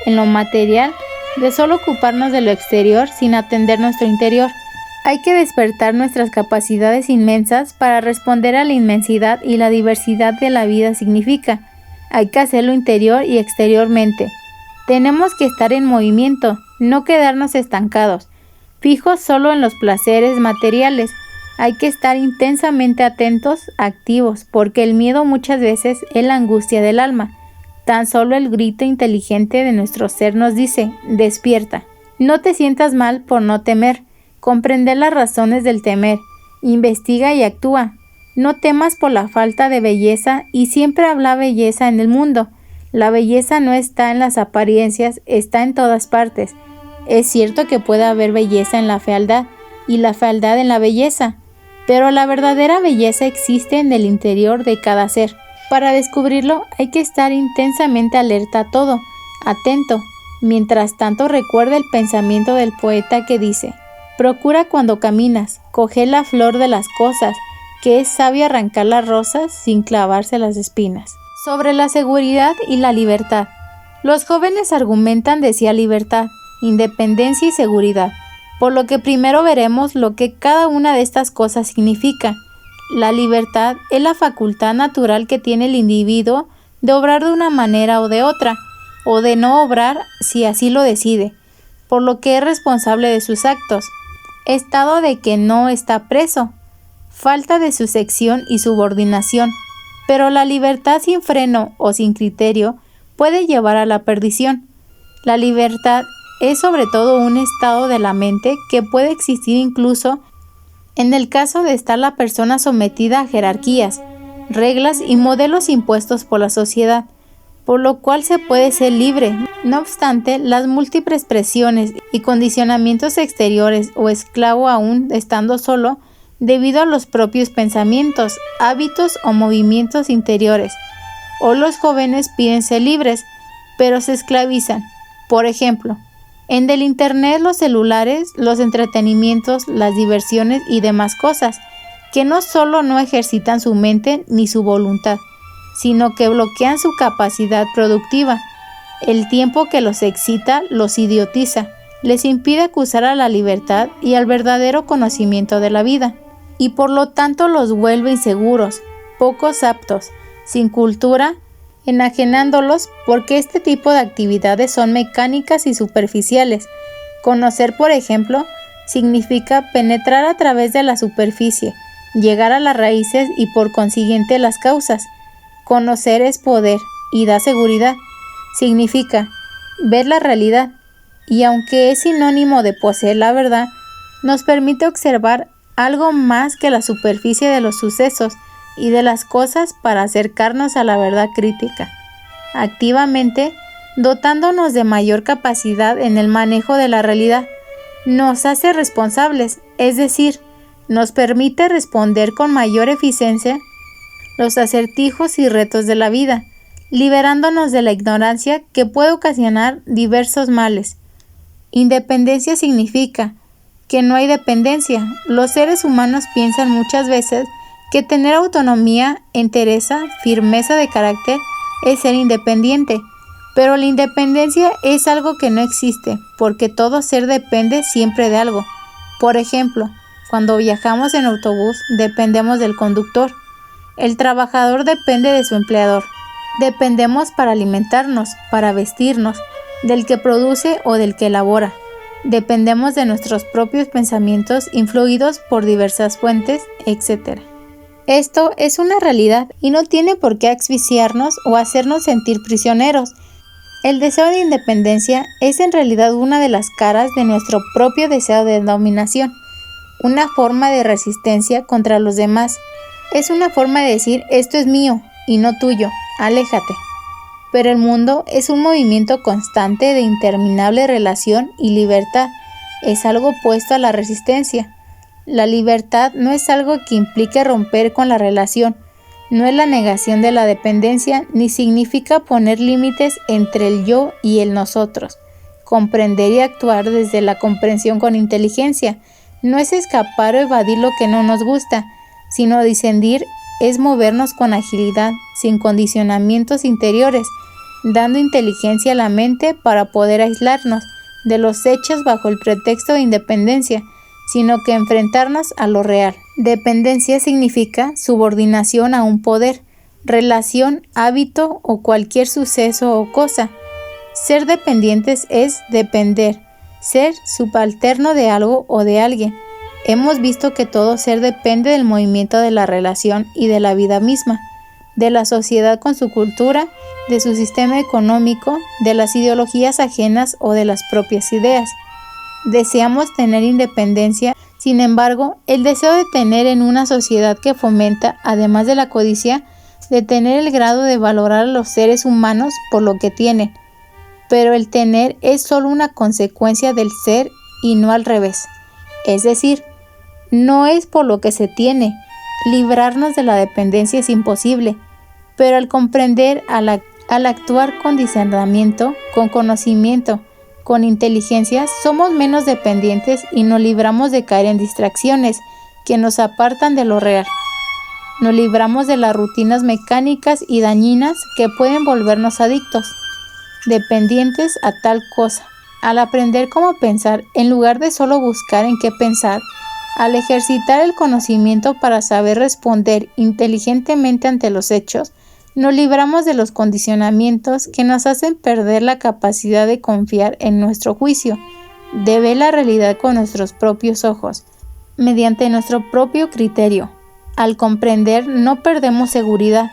A: en lo material, de solo ocuparnos de lo exterior sin atender nuestro interior. Hay que despertar nuestras capacidades inmensas para responder a la inmensidad y la diversidad de la vida significa. Hay que hacerlo interior y exteriormente. Tenemos que estar en movimiento, no quedarnos estancados, fijos solo en los placeres materiales. Hay que estar intensamente atentos, activos, porque el miedo muchas veces es la angustia del alma. Tan solo el grito inteligente de nuestro ser nos dice, despierta. No te sientas mal por no temer. Comprender las razones del temer. Investiga y actúa. No temas por la falta de belleza y siempre habla belleza en el mundo. La belleza no está en las apariencias, está en todas partes. Es cierto que puede haber belleza en la fealdad y la fealdad en la belleza, pero la verdadera belleza existe en el interior de cada ser. Para descubrirlo hay que estar intensamente alerta a todo, atento. Mientras tanto recuerda el pensamiento del poeta que dice: procura cuando caminas, coger la flor de las cosas, que es sabio arrancar las rosas sin clavarse las espinas. Sobre la seguridad y la libertad. Los jóvenes argumentan decía libertad, independencia y seguridad, por lo que primero veremos lo que cada una de estas cosas significa. La libertad es la facultad natural que tiene el individuo de obrar de una manera o de otra, o de no obrar si así lo decide, por lo que es responsable de sus actos. Estado de que no está preso, falta de sujeción y subordinación, pero la libertad sin freno o sin criterio puede llevar a la perdición. La libertad es sobre todo un estado de la mente que puede existir incluso en el caso de estar la persona sometida a jerarquías, reglas y modelos impuestos por la sociedad, por lo cual se puede ser libre. No obstante, las múltiples presiones y condicionamientos exteriores o esclavo aún estando solo, debido a los propios pensamientos, hábitos o movimientos interiores. O los jóvenes piden ser libres, pero se esclavizan. Por ejemplo, en el internet, los celulares, los entretenimientos, las diversiones y demás cosas, que no solo no ejercitan su mente ni su voluntad, sino que bloquean su capacidad productiva. El tiempo que los excita los idiotiza, les impide acusar a la libertad y al verdadero conocimiento de la vida, y por lo tanto los vuelve inseguros, pocos aptos, sin cultura, enajenándolos porque este tipo de actividades son mecánicas y superficiales. Conocer, por ejemplo, significa penetrar a través de la superficie, llegar a las raíces y por consiguiente las causas. Conocer es poder y da seguridad. Significa ver la realidad y aunque es sinónimo de poseer la verdad, nos permite observar algo más que la superficie de los sucesos y de las cosas para acercarnos a la verdad crítica, activamente dotándonos de mayor capacidad en el manejo de la realidad. Nos hace responsables, es decir, nos permite responder con mayor eficiencia los acertijos y retos de la vida, liberándonos de la ignorancia que puede ocasionar diversos males. Independencia significa que no hay dependencia. Los seres humanos piensan muchas veces que tener autonomía, entereza, firmeza de carácter es ser independiente, pero la independencia es algo que no existe, porque todo ser depende siempre de algo. Por ejemplo, cuando viajamos en autobús, dependemos del conductor. El trabajador depende de su empleador. Dependemos para alimentarnos, para vestirnos, del que produce o del que elabora. Dependemos de nuestros propios pensamientos influidos por diversas fuentes, etc. Esto es una realidad y no tiene por qué asfixiarnos o hacernos sentir prisioneros. El deseo de independencia es en realidad una de las caras de nuestro propio deseo de dominación, una forma de resistencia contra los demás. Es una forma de decir esto es mío y no tuyo, aléjate. Pero el mundo es un movimiento constante de interminable relación y libertad. Es algo opuesto a la resistencia. La libertad no es algo que implique romper con la relación. No es la negación de la dependencia, ni significa poner límites entre el yo y el nosotros. Comprender y actuar desde la comprensión con inteligencia no es escapar o evadir lo que no nos gusta, sino discernir es movernos con agilidad, sin condicionamientos interiores, dando inteligencia a la mente para poder aislarnos de los hechos bajo el pretexto de independencia, sino que enfrentarnos a lo real. Dependencia significa subordinación a un poder, relación, hábito o cualquier suceso o cosa. Ser dependientes es depender, ser subalterno de algo o de alguien. Hemos visto que todo ser depende del movimiento de la relación y de la vida misma, de la sociedad con su cultura, de su sistema económico, de las ideologías ajenas o de las propias ideas. Deseamos tener independencia, sin embargo, el deseo de tener en una sociedad que fomenta, además de la codicia, de tener el grado de valorar a los seres humanos por lo que tienen. Pero el tener es solo una consecuencia del ser y no al revés. Es decir, no es por lo que se tiene. Librarnos de la dependencia es imposible, pero al comprender, al actuar con discernimiento, con conocimiento, con inteligencia, somos menos dependientes y nos libramos de caer en distracciones que nos apartan de lo real. Nos libramos de las rutinas mecánicas y dañinas que pueden volvernos adictos, dependientes a tal cosa. Al aprender cómo pensar, en lugar de solo buscar en qué pensar, al ejercitar el conocimiento para saber responder inteligentemente ante los hechos, nos libramos de los condicionamientos que nos hacen perder la capacidad de confiar en nuestro juicio, de ver la realidad con nuestros propios ojos, mediante nuestro propio criterio. Al comprender, no perdemos seguridad.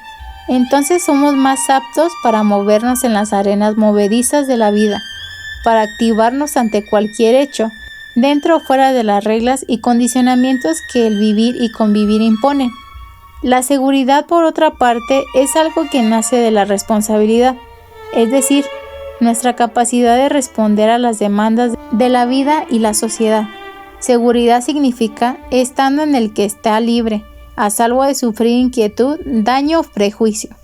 A: Entonces somos más aptos para movernos en las arenas movedizas de la vida, para activarnos ante cualquier hecho, dentro o fuera de las reglas y condicionamientos que el vivir y convivir imponen. La seguridad, por otra parte, es algo que nace de la responsabilidad, es decir, nuestra capacidad de responder a las demandas de la vida y la sociedad. Seguridad significa estando en el que está libre, a salvo de sufrir inquietud, daño o prejuicio.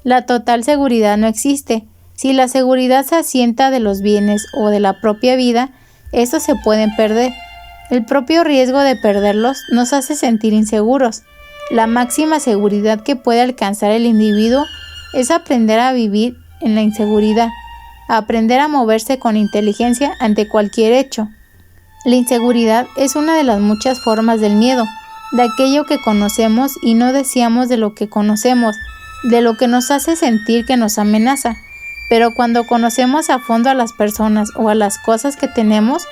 A: La total seguridad no existe. Si la seguridad se asienta de los bienes o de la propia vida, estos se pueden perder. El propio riesgo de perderlos nos hace sentir inseguros. La máxima seguridad que puede alcanzar el individuo es aprender a vivir en la inseguridad, aprender a moverse con inteligencia ante cualquier hecho. La inseguridad es una de las muchas formas del miedo, de aquello que conocemos y no deseamos de lo que conocemos, de lo que nos hace sentir que nos amenaza. Pero cuando conocemos a fondo a las personas o a las cosas que tenemos,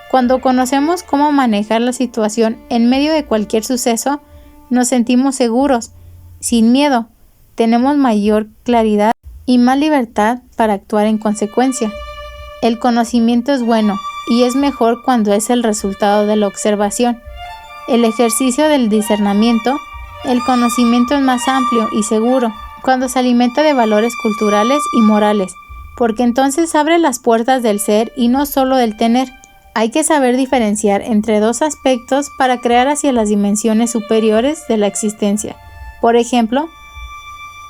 A: cuando conocemos cómo manejar la situación en medio de cualquier suceso, nos sentimos seguros, sin miedo, tenemos mayor claridad y más libertad para actuar en consecuencia. El conocimiento es bueno y es mejor cuando es el resultado de la observación. El ejercicio del discernimiento, el conocimiento es más amplio y seguro cuando se alimenta de valores culturales y morales, porque entonces abre las puertas del ser y no solo del tener. Hay que saber diferenciar entre dos aspectos para crear hacia las dimensiones superiores de la existencia. Por ejemplo,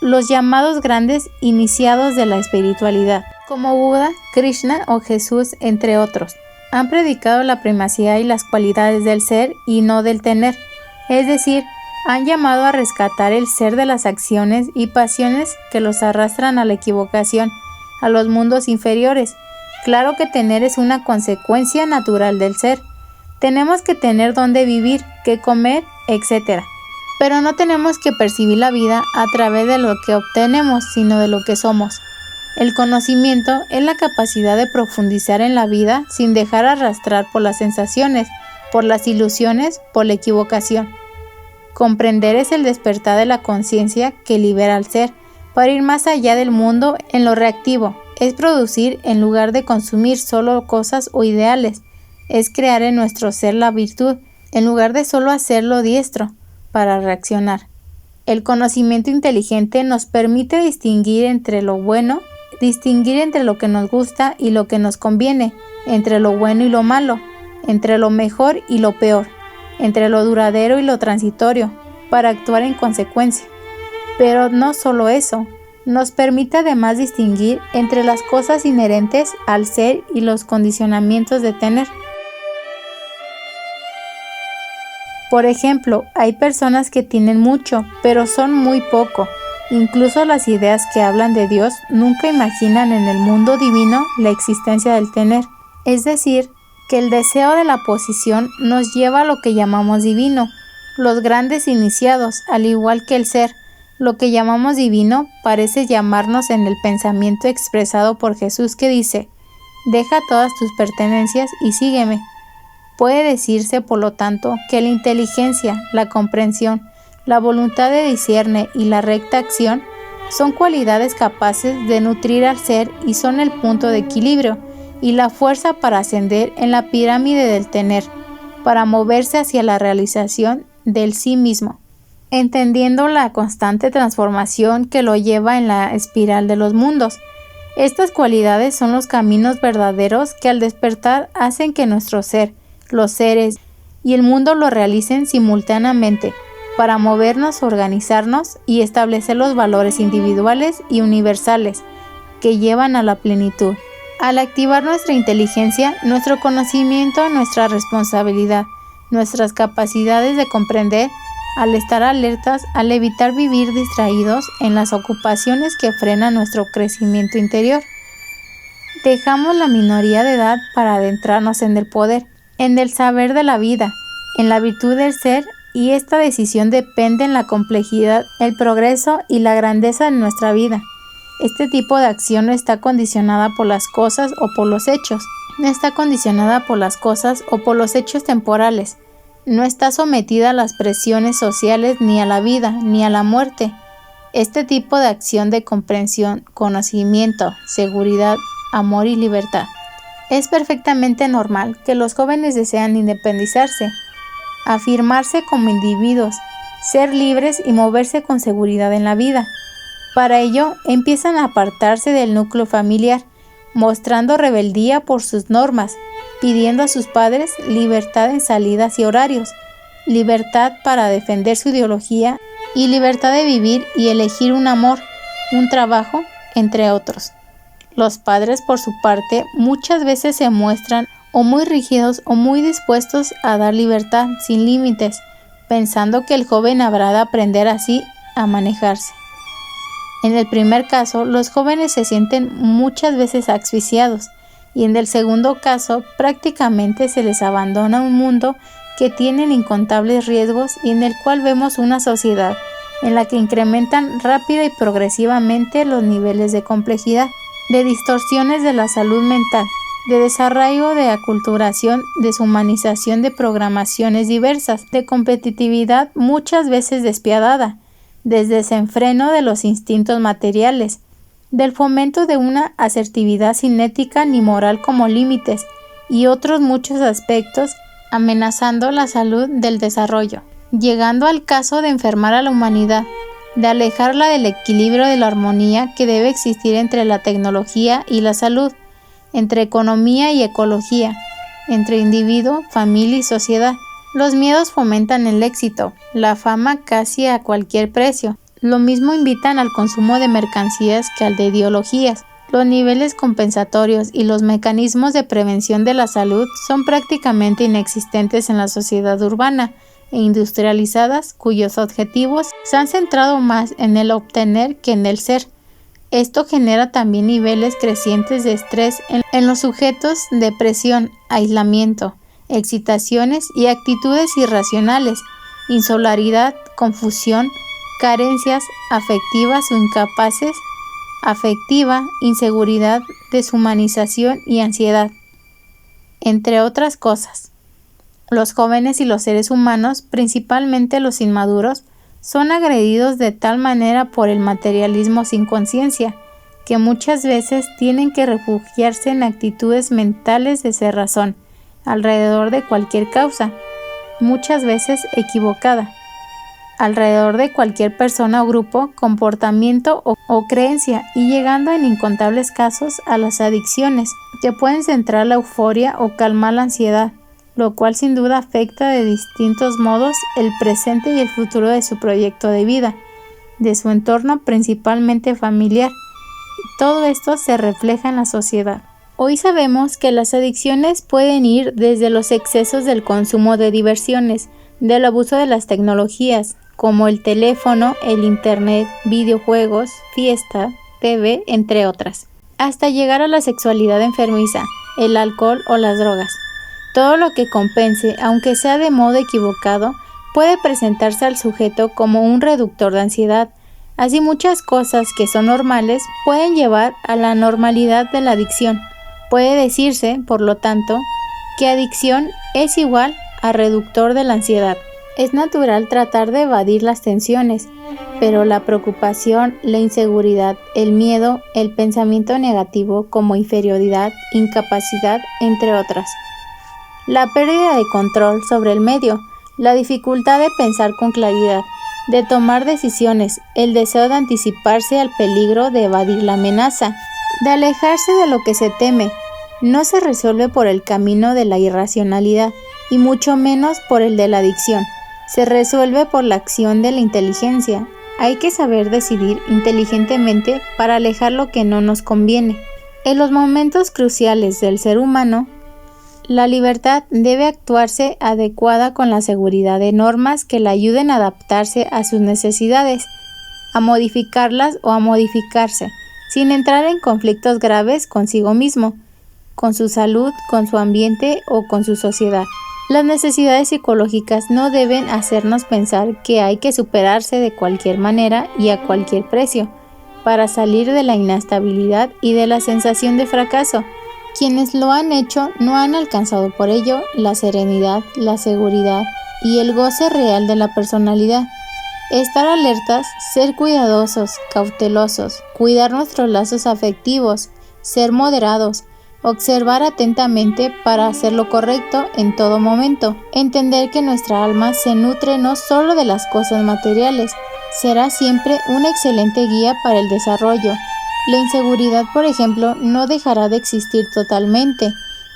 A: los llamados grandes iniciados de la espiritualidad, como Buda, Krishna o Jesús, entre otros, han predicado la primacía y las cualidades del ser y no del tener, es decir, han llamado a rescatar el ser de las acciones y pasiones que los arrastran a la equivocación, a los mundos inferiores. Claro que tener es una consecuencia natural del ser. Tenemos que tener dónde vivir, qué comer, etc. Pero no tenemos que percibir la vida a través de lo que obtenemos, sino de lo que somos. El conocimiento es la capacidad de profundizar en la vida sin dejar arrastrar por las sensaciones, por las ilusiones, por la equivocación. Comprender es el despertar de la conciencia que libera al ser, para ir más allá del mundo en lo reactivo. Es producir en lugar de consumir solo cosas o ideales. Es crear en nuestro ser la virtud, en lugar de solo hacerlo diestro, para reaccionar. El conocimiento inteligente nos permite distinguir entre lo bueno, distinguir entre lo que nos gusta y lo que nos conviene, entre lo bueno y lo malo, entre lo mejor y lo peor, entre lo duradero y lo transitorio, para actuar en consecuencia. Pero no solo eso, nos permite además distinguir entre las cosas inherentes al ser y los condicionamientos de tener. Por ejemplo, hay personas que tienen mucho, pero son muy poco. Incluso las ideas que hablan de Dios nunca imaginan en el mundo divino la existencia del tener. Es decir, que el deseo de la posición nos lleva a lo que llamamos divino. Los grandes iniciados, al igual que el ser, lo que llamamos divino parece llamarnos en el pensamiento expresado por Jesús que dice: «Deja todas tus pertenencias y sígueme». Puede decirse, por lo tanto, que la inteligencia, la comprensión, la voluntad de discierne y la recta acción son cualidades capaces de nutrir al ser y son el punto de equilibrio y la fuerza para ascender en la pirámide del tener, para moverse hacia la realización del sí mismo, entendiendo la constante transformación que lo lleva en la espiral de los mundos. Estas cualidades son los caminos verdaderos que al despertar hacen que nuestro ser, los seres y el mundo lo realicen simultáneamente, para movernos, organizarnos y establecer los valores individuales y universales que llevan a la plenitud. Al activar nuestra inteligencia, nuestro conocimiento, nuestra responsabilidad, nuestras capacidades de comprender, al estar alertas, al evitar vivir distraídos en las ocupaciones que frenan nuestro crecimiento interior, dejamos la minoría de edad para adentrarnos en el poder, en el saber de la vida, en la virtud del ser, y esta decisión depende en la complejidad, el progreso y la grandeza de nuestra vida. Este tipo de acción no está condicionada por las cosas o por los hechos, no está condicionada por las cosas o por los hechos temporales, no está sometida a las presiones sociales ni a la vida ni a la muerte. Este tipo de acción de comprensión, conocimiento, seguridad, amor y libertad. Es perfectamente normal que los jóvenes desean independizarse, afirmarse como individuos, ser libres y moverse con seguridad en la vida. Para ello, empiezan a apartarse del núcleo familiar, mostrando rebeldía por sus normas, pidiendo a sus padres libertad en salidas y horarios, libertad para defender su ideología y libertad de vivir y elegir un amor, un trabajo, entre otros. Los padres, por su parte, muchas veces se muestran o muy rígidos o muy dispuestos a dar libertad sin límites, pensando que el joven habrá de aprender así a manejarse. En el primer caso, los jóvenes se sienten muchas veces asfixiados, y en el segundo caso, prácticamente se les abandona un mundo que tiene incontables riesgos y en el cual vemos una sociedad en la que incrementan rápida y progresivamente los niveles de complejidad, de distorsiones de la salud mental, de desarraigo de aculturación, deshumanización de programaciones diversas, de competitividad muchas veces despiadada, desde desenfreno de los instintos materiales, del fomento de una asertividad sin ética ni moral como límites, y otros muchos aspectos amenazando la salud del desarrollo, llegando al caso de enfermar a la humanidad, de alejarla del equilibrio de la armonía que debe existir entre la tecnología y la salud, entre economía y ecología, entre individuo, familia y sociedad. Los miedos fomentan el éxito, la fama casi a cualquier precio. Lo mismo invitan al consumo de mercancías que al de ideologías. Los niveles compensatorios y los mecanismos de prevención de la salud son prácticamente inexistentes en la sociedad urbana e industrializadas, cuyos objetivos se han centrado más en el obtener que en el ser. Esto genera también niveles crecientes de estrés en los sujetos, depresión, aislamiento, excitaciones y actitudes irracionales, insolaridad, confusión, carencias afectivas o incapaces, afectiva, inseguridad, deshumanización y ansiedad, entre otras cosas. Los jóvenes y los seres humanos, principalmente los inmaduros, son agredidos de tal manera por el materialismo sin conciencia, que muchas veces tienen que refugiarse en actitudes mentales de cerrazón, alrededor de cualquier causa, muchas veces equivocada, alrededor de cualquier persona o grupo, comportamiento o creencia, y llegando en incontables casos a las adicciones, que pueden centrar la euforia o calmar la ansiedad, lo cual sin duda afecta de distintos modos el presente y el futuro de su proyecto de vida, de su entorno, principalmente familiar. Todo esto se refleja en la sociedad. Hoy sabemos que las adicciones pueden ir desde los excesos del consumo de diversiones, del abuso de las tecnologías, como el teléfono, el internet, videojuegos, fiesta, TV, entre otras, hasta llegar a la sexualidad enfermiza, el alcohol o las drogas. Todo lo que compense, aunque sea de modo equivocado, puede presentarse al sujeto como un reductor de ansiedad. Así muchas cosas que son normales pueden llevar a la normalidad de la adicción. Puede decirse, por lo tanto, que adicción es igual a reductor de la ansiedad. Es natural tratar de evadir las tensiones, pero la preocupación, la inseguridad, el miedo, el pensamiento negativo como inferioridad, incapacidad, entre otras. La pérdida de control sobre el medio, la dificultad de pensar con claridad, de tomar decisiones, el deseo de anticiparse al peligro, de evadir la amenaza, de alejarse de lo que se teme, no se resuelve por el camino de la irracionalidad y mucho menos por el de la adicción. Se resuelve por la acción de la inteligencia. Hay que saber decidir inteligentemente para alejar lo que no nos conviene. En los momentos cruciales del ser humano, la libertad debe actuarse adecuada con la seguridad de normas que le ayuden a adaptarse a sus necesidades, a modificarlas o a modificarse, sin entrar en conflictos graves consigo mismo, con su salud, con su ambiente o con su sociedad. Las necesidades psicológicas no deben hacernos pensar que hay que superarse de cualquier manera y a cualquier precio, para salir de la inestabilidad y de la sensación de fracaso. Quienes lo han hecho no han alcanzado por ello la serenidad, la seguridad y el goce real de la personalidad. Estar alertas, ser cuidadosos, cautelosos, cuidar nuestros lazos afectivos, ser moderados, observar atentamente para hacer lo correcto en todo momento, entender que nuestra alma se nutre no solo de las cosas materiales, será siempre una excelente guía para el desarrollo. La inseguridad, por ejemplo, no dejará de existir totalmente,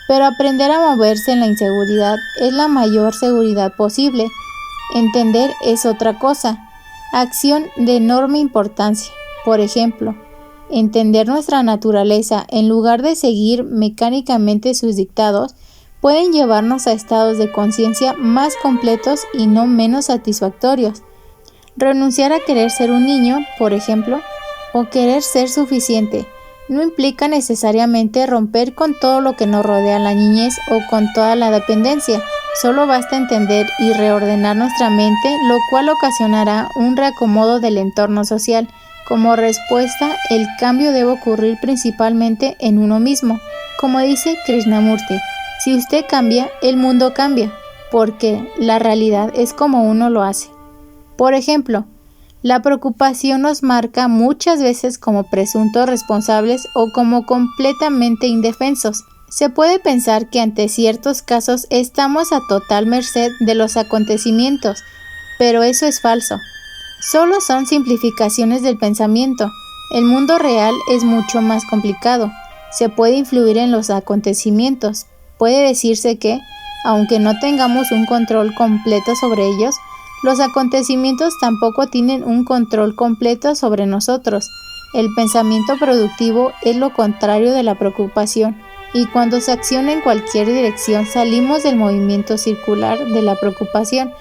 A: pero aprender a moverse en la inseguridad es la mayor seguridad posible. Entender es otra cosa. Acción de enorme importancia. Por ejemplo, entender nuestra naturaleza en lugar de seguir mecánicamente sus dictados pueden llevarnos a estados de conciencia más completos y no menos satisfactorios. Renunciar a querer ser un niño, por ejemplo, o querer ser suficiente, no implica necesariamente romper con todo lo que nos rodea la niñez o con toda la dependencia. Solo basta entender y reordenar nuestra mente, lo cual ocasionará un reacomodo del entorno social. Como respuesta, el cambio debe ocurrir principalmente en uno mismo. Como dice Krishnamurti, si usted cambia, el mundo cambia, porque la realidad es como uno lo hace. Por ejemplo, la preocupación nos marca muchas veces como presuntos responsables o como completamente indefensos. Se puede pensar que ante ciertos casos estamos a total merced de los acontecimientos, pero eso es falso. Solo son simplificaciones del pensamiento. El mundo real es mucho más complicado. Se puede influir en los acontecimientos. Puede decirse que, aunque no tengamos un control completo sobre ellos, los acontecimientos tampoco tienen un control completo sobre nosotros. El pensamiento productivo es lo contrario de la preocupación, y cuando se acciona en cualquier dirección salimos del movimiento circular de la preocupación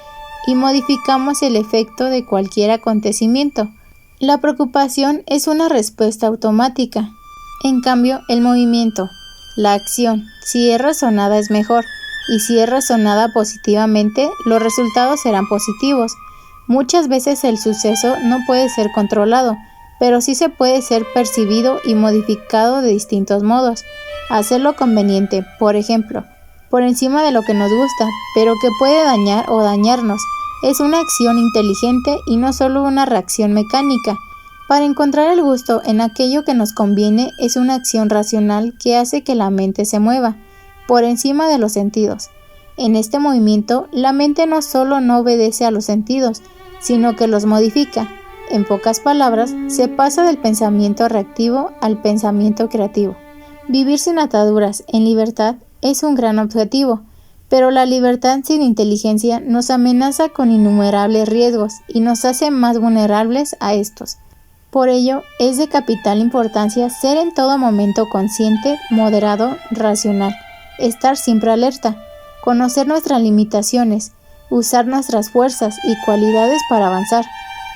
A: y modificamos el efecto de cualquier acontecimiento. La preocupación es una respuesta automática. En cambio, el movimiento, la acción, si es razonada es mejor. Y si es razonada positivamente, los resultados serán positivos. Muchas veces el suceso no puede ser controlado, pero sí se puede ser percibido y modificado de distintos modos. Hacerlo conveniente, por ejemplo, por encima de lo que nos gusta, pero que puede dañar o dañarnos, es una acción inteligente y no solo una reacción mecánica. Para encontrar el gusto en aquello que nos conviene es una acción racional que hace que la mente se mueva por encima de los sentidos. En este movimiento, la mente no solo no obedece a los sentidos, sino que los modifica. En pocas palabras, se pasa del pensamiento reactivo al pensamiento creativo. Vivir sin ataduras, en libertad, es un gran objetivo, Pero la libertad sin inteligencia nos amenaza con innumerables riesgos y nos hace más vulnerables a estos. Por ello, es de capital importancia ser en todo momento consciente, moderado, racional, estar siempre alerta, conocer nuestras limitaciones, usar nuestras fuerzas y cualidades para avanzar,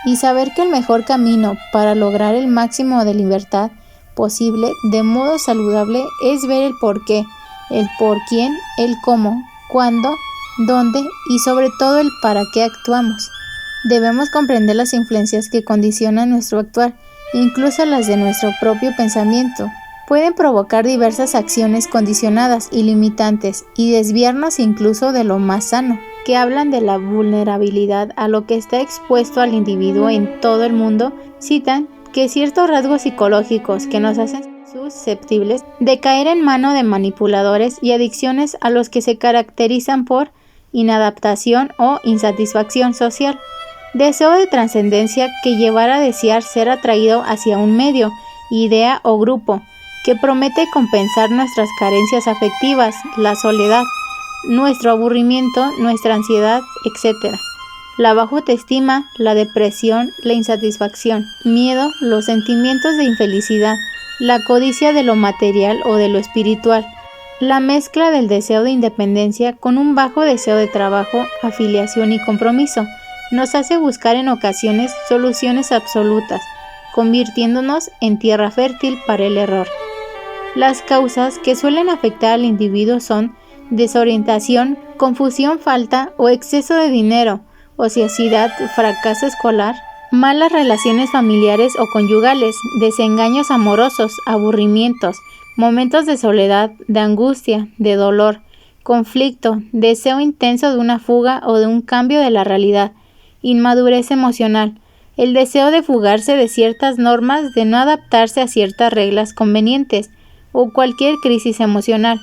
A: y saber que el mejor camino para lograr el máximo de libertad posible de modo saludable es ver el por qué, el por quién, el cómo, cuándo, dónde y sobre todo el para qué actuamos. Debemos comprender las influencias que condicionan nuestro actuar, incluso las de nuestro propio pensamiento. Pueden provocar diversas acciones condicionadas y limitantes y desviarnos incluso de lo más sano, que hablan de la vulnerabilidad a lo que está expuesto al individuo en todo el mundo. Citan que ciertos rasgos psicológicos que nos hacen susceptibles de caer en mano de manipuladores y adicciones a los que se caracterizan por inadaptación o insatisfacción social, deseo de trascendencia que llevará a desear ser atraído hacia un medio, idea o grupo que promete compensar nuestras carencias afectivas, la soledad, nuestro aburrimiento, nuestra ansiedad, etc. La baja autoestima, la depresión, la insatisfacción, miedo, los sentimientos de infelicidad, la codicia de lo material o de lo espiritual, la mezcla del deseo de independencia con un bajo deseo de trabajo, afiliación y compromiso, nos hace buscar en ocasiones soluciones absolutas, convirtiéndonos en tierra fértil para el error. Las causas que suelen afectar al individuo son desorientación, confusión, falta o exceso de dinero, ociosidad, fracaso escolar, malas relaciones familiares o conyugales, desengaños amorosos, aburrimientos, momentos de soledad, de angustia, de dolor, conflicto, deseo intenso de una fuga o de un cambio de la realidad, inmadurez emocional, el deseo de fugarse de ciertas normas, de no adaptarse a ciertas reglas convenientes, o cualquier crisis emocional.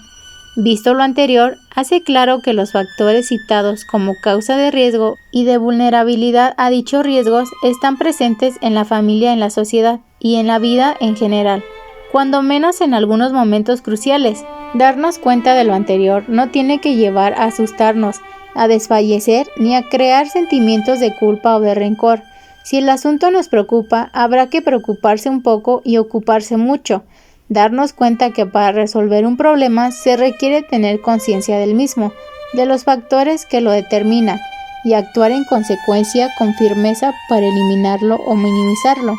A: Visto lo anterior, hace claro que los factores citados como causa de riesgo y de vulnerabilidad a dichos riesgos están presentes en la familia, en la sociedad y en la vida en general, cuando menos en algunos momentos cruciales. Darnos cuenta de lo anterior no tiene que llevar a asustarnos, a desfallecer ni a crear sentimientos de culpa o de rencor. Si el asunto nos preocupa, habrá que preocuparse un poco y ocuparse mucho. Darnos cuenta que para resolver un problema se requiere tener conciencia del mismo, de los factores que lo determinan, y actuar en consecuencia con firmeza para eliminarlo o minimizarlo.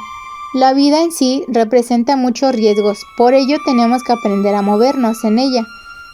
A: La vida en sí representa muchos riesgos, por ello tenemos que aprender a movernos en ella,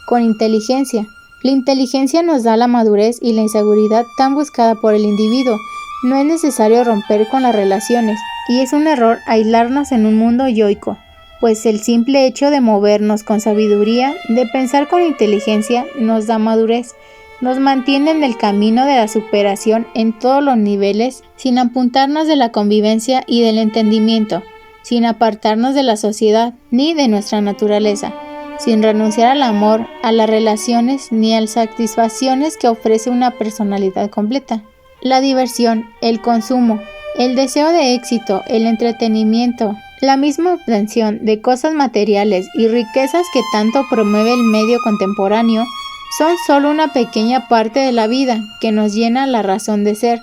A: con inteligencia. La inteligencia nos da la madurez y la inseguridad tan buscada por el individuo. No es necesario romper con las relaciones, y es un error aislarnos en un mundo yoico, pues el simple hecho de movernos con sabiduría, de pensar con inteligencia, nos da madurez, nos mantiene en el camino de la superación en todos los niveles, sin apuntarnos de la convivencia y del entendimiento, sin apartarnos de la sociedad ni de nuestra naturaleza, sin renunciar al amor, a las relaciones ni a las satisfacciones que ofrece una personalidad completa. La diversión, el consumo, el deseo de éxito, el entretenimiento, la misma obtención de cosas materiales y riquezas que tanto promueve el medio contemporáneo son solo una pequeña parte de la vida que nos llena la razón de ser,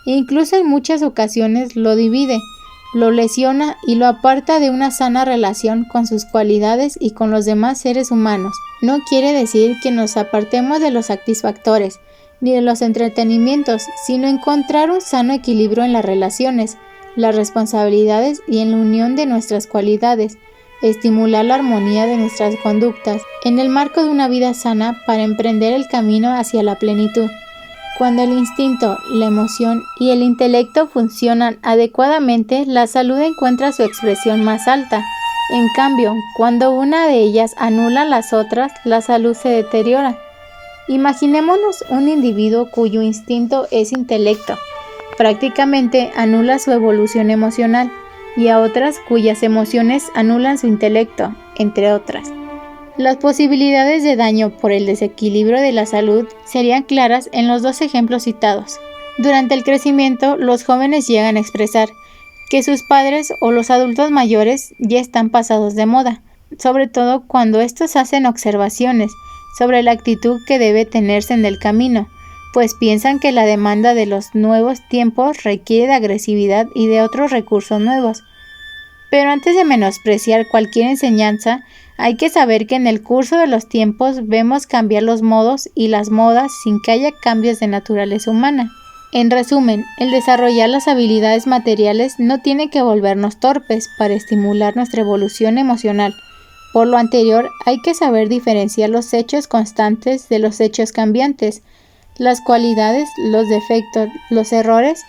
A: e incluso en muchas ocasiones lo divide, lo lesiona y lo aparta de una sana relación con sus cualidades y con los demás seres humanos. No quiere decir que nos apartemos de los satisfactores ni de los entretenimientos, sino encontrar un sano equilibrio en las relaciones, las responsabilidades y en la unión de nuestras cualidades, estimular la armonía de nuestras conductas en el marco de una vida sana para emprender el camino hacia la plenitud. Cuando el instinto, la emoción y el intelecto funcionan adecuadamente, la salud encuentra su expresión más alta. En cambio, cuando una de ellas anula las otras, la salud se deteriora. Imaginémonos un individuo cuyo instinto es intelecto. Prácticamente anula su evolución emocional, y a otras cuyas emociones anulan su intelecto, entre otras. Las posibilidades de daño por el desequilibrio de la salud serían claras en los dos ejemplos citados. Durante el crecimiento, los jóvenes llegan a expresar que sus padres o los adultos mayores ya están pasados de moda, sobre todo cuando estos hacen observaciones sobre la actitud que debe tenerse en el camino, pues piensan que la demanda de los nuevos tiempos requiere de agresividad y de otros recursos nuevos. Pero antes de menospreciar cualquier enseñanza, hay que saber que en el curso de los tiempos vemos cambiar los modos y las modas sin que haya cambios de naturaleza humana. En resumen, el desarrollar las habilidades materiales no tiene que volvernos torpes para estimular nuestra evolución emocional. Por lo anterior, hay que saber diferenciar los hechos constantes de los hechos cambiantes. Las cualidades, los defectos, los errores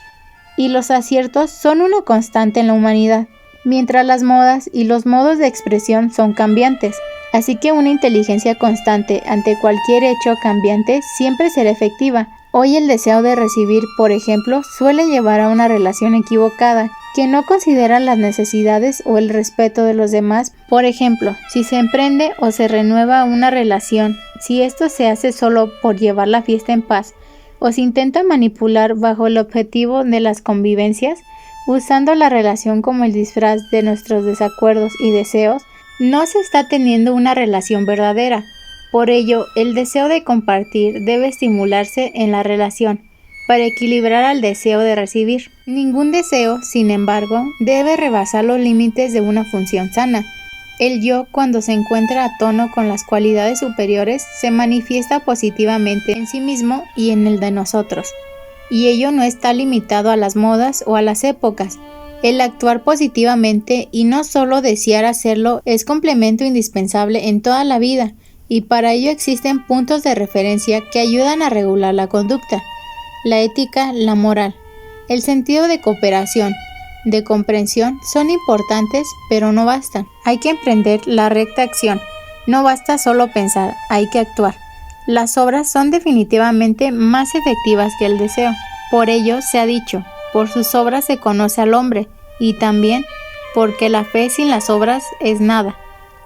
A: y los aciertos son una constante en la humanidad, mientras las modas y los modos de expresión son cambiantes. Así que una inteligencia constante ante cualquier hecho cambiante siempre será efectiva. Hoy el deseo de recibir, por ejemplo, suele llevar a una relación equivocada, que no considera las necesidades o el respeto de los demás. Por ejemplo, si se emprende o se renueva una relación, si esto se hace solo por llevar la fiesta en paz, o se intenta manipular bajo el objetivo de las convivencias, usando la relación como el disfraz de nuestros desacuerdos y deseos, no se está teniendo una relación verdadera. Por ello, el deseo de compartir debe estimularse en la relación, para equilibrar al deseo de recibir. Ningún deseo, sin embargo, debe rebasar los límites de una función sana. El yo, cuando se encuentra a tono con las cualidades superiores, se manifiesta positivamente en sí mismo y en el de nosotros. Y ello no está limitado a las modas o a las épocas. El actuar positivamente y no solo desear hacerlo es complemento indispensable en toda la vida, y para ello existen puntos de referencia que ayudan a regular la conducta. La ética, la moral, el sentido de cooperación, de comprensión son importantes, pero no bastan. Hay que emprender la recta acción. No basta solo pensar, hay que actuar. Las obras son definitivamente más efectivas que el deseo. Por ello se ha dicho, por sus obras se conoce al hombre, y también porque la fe sin las obras es nada.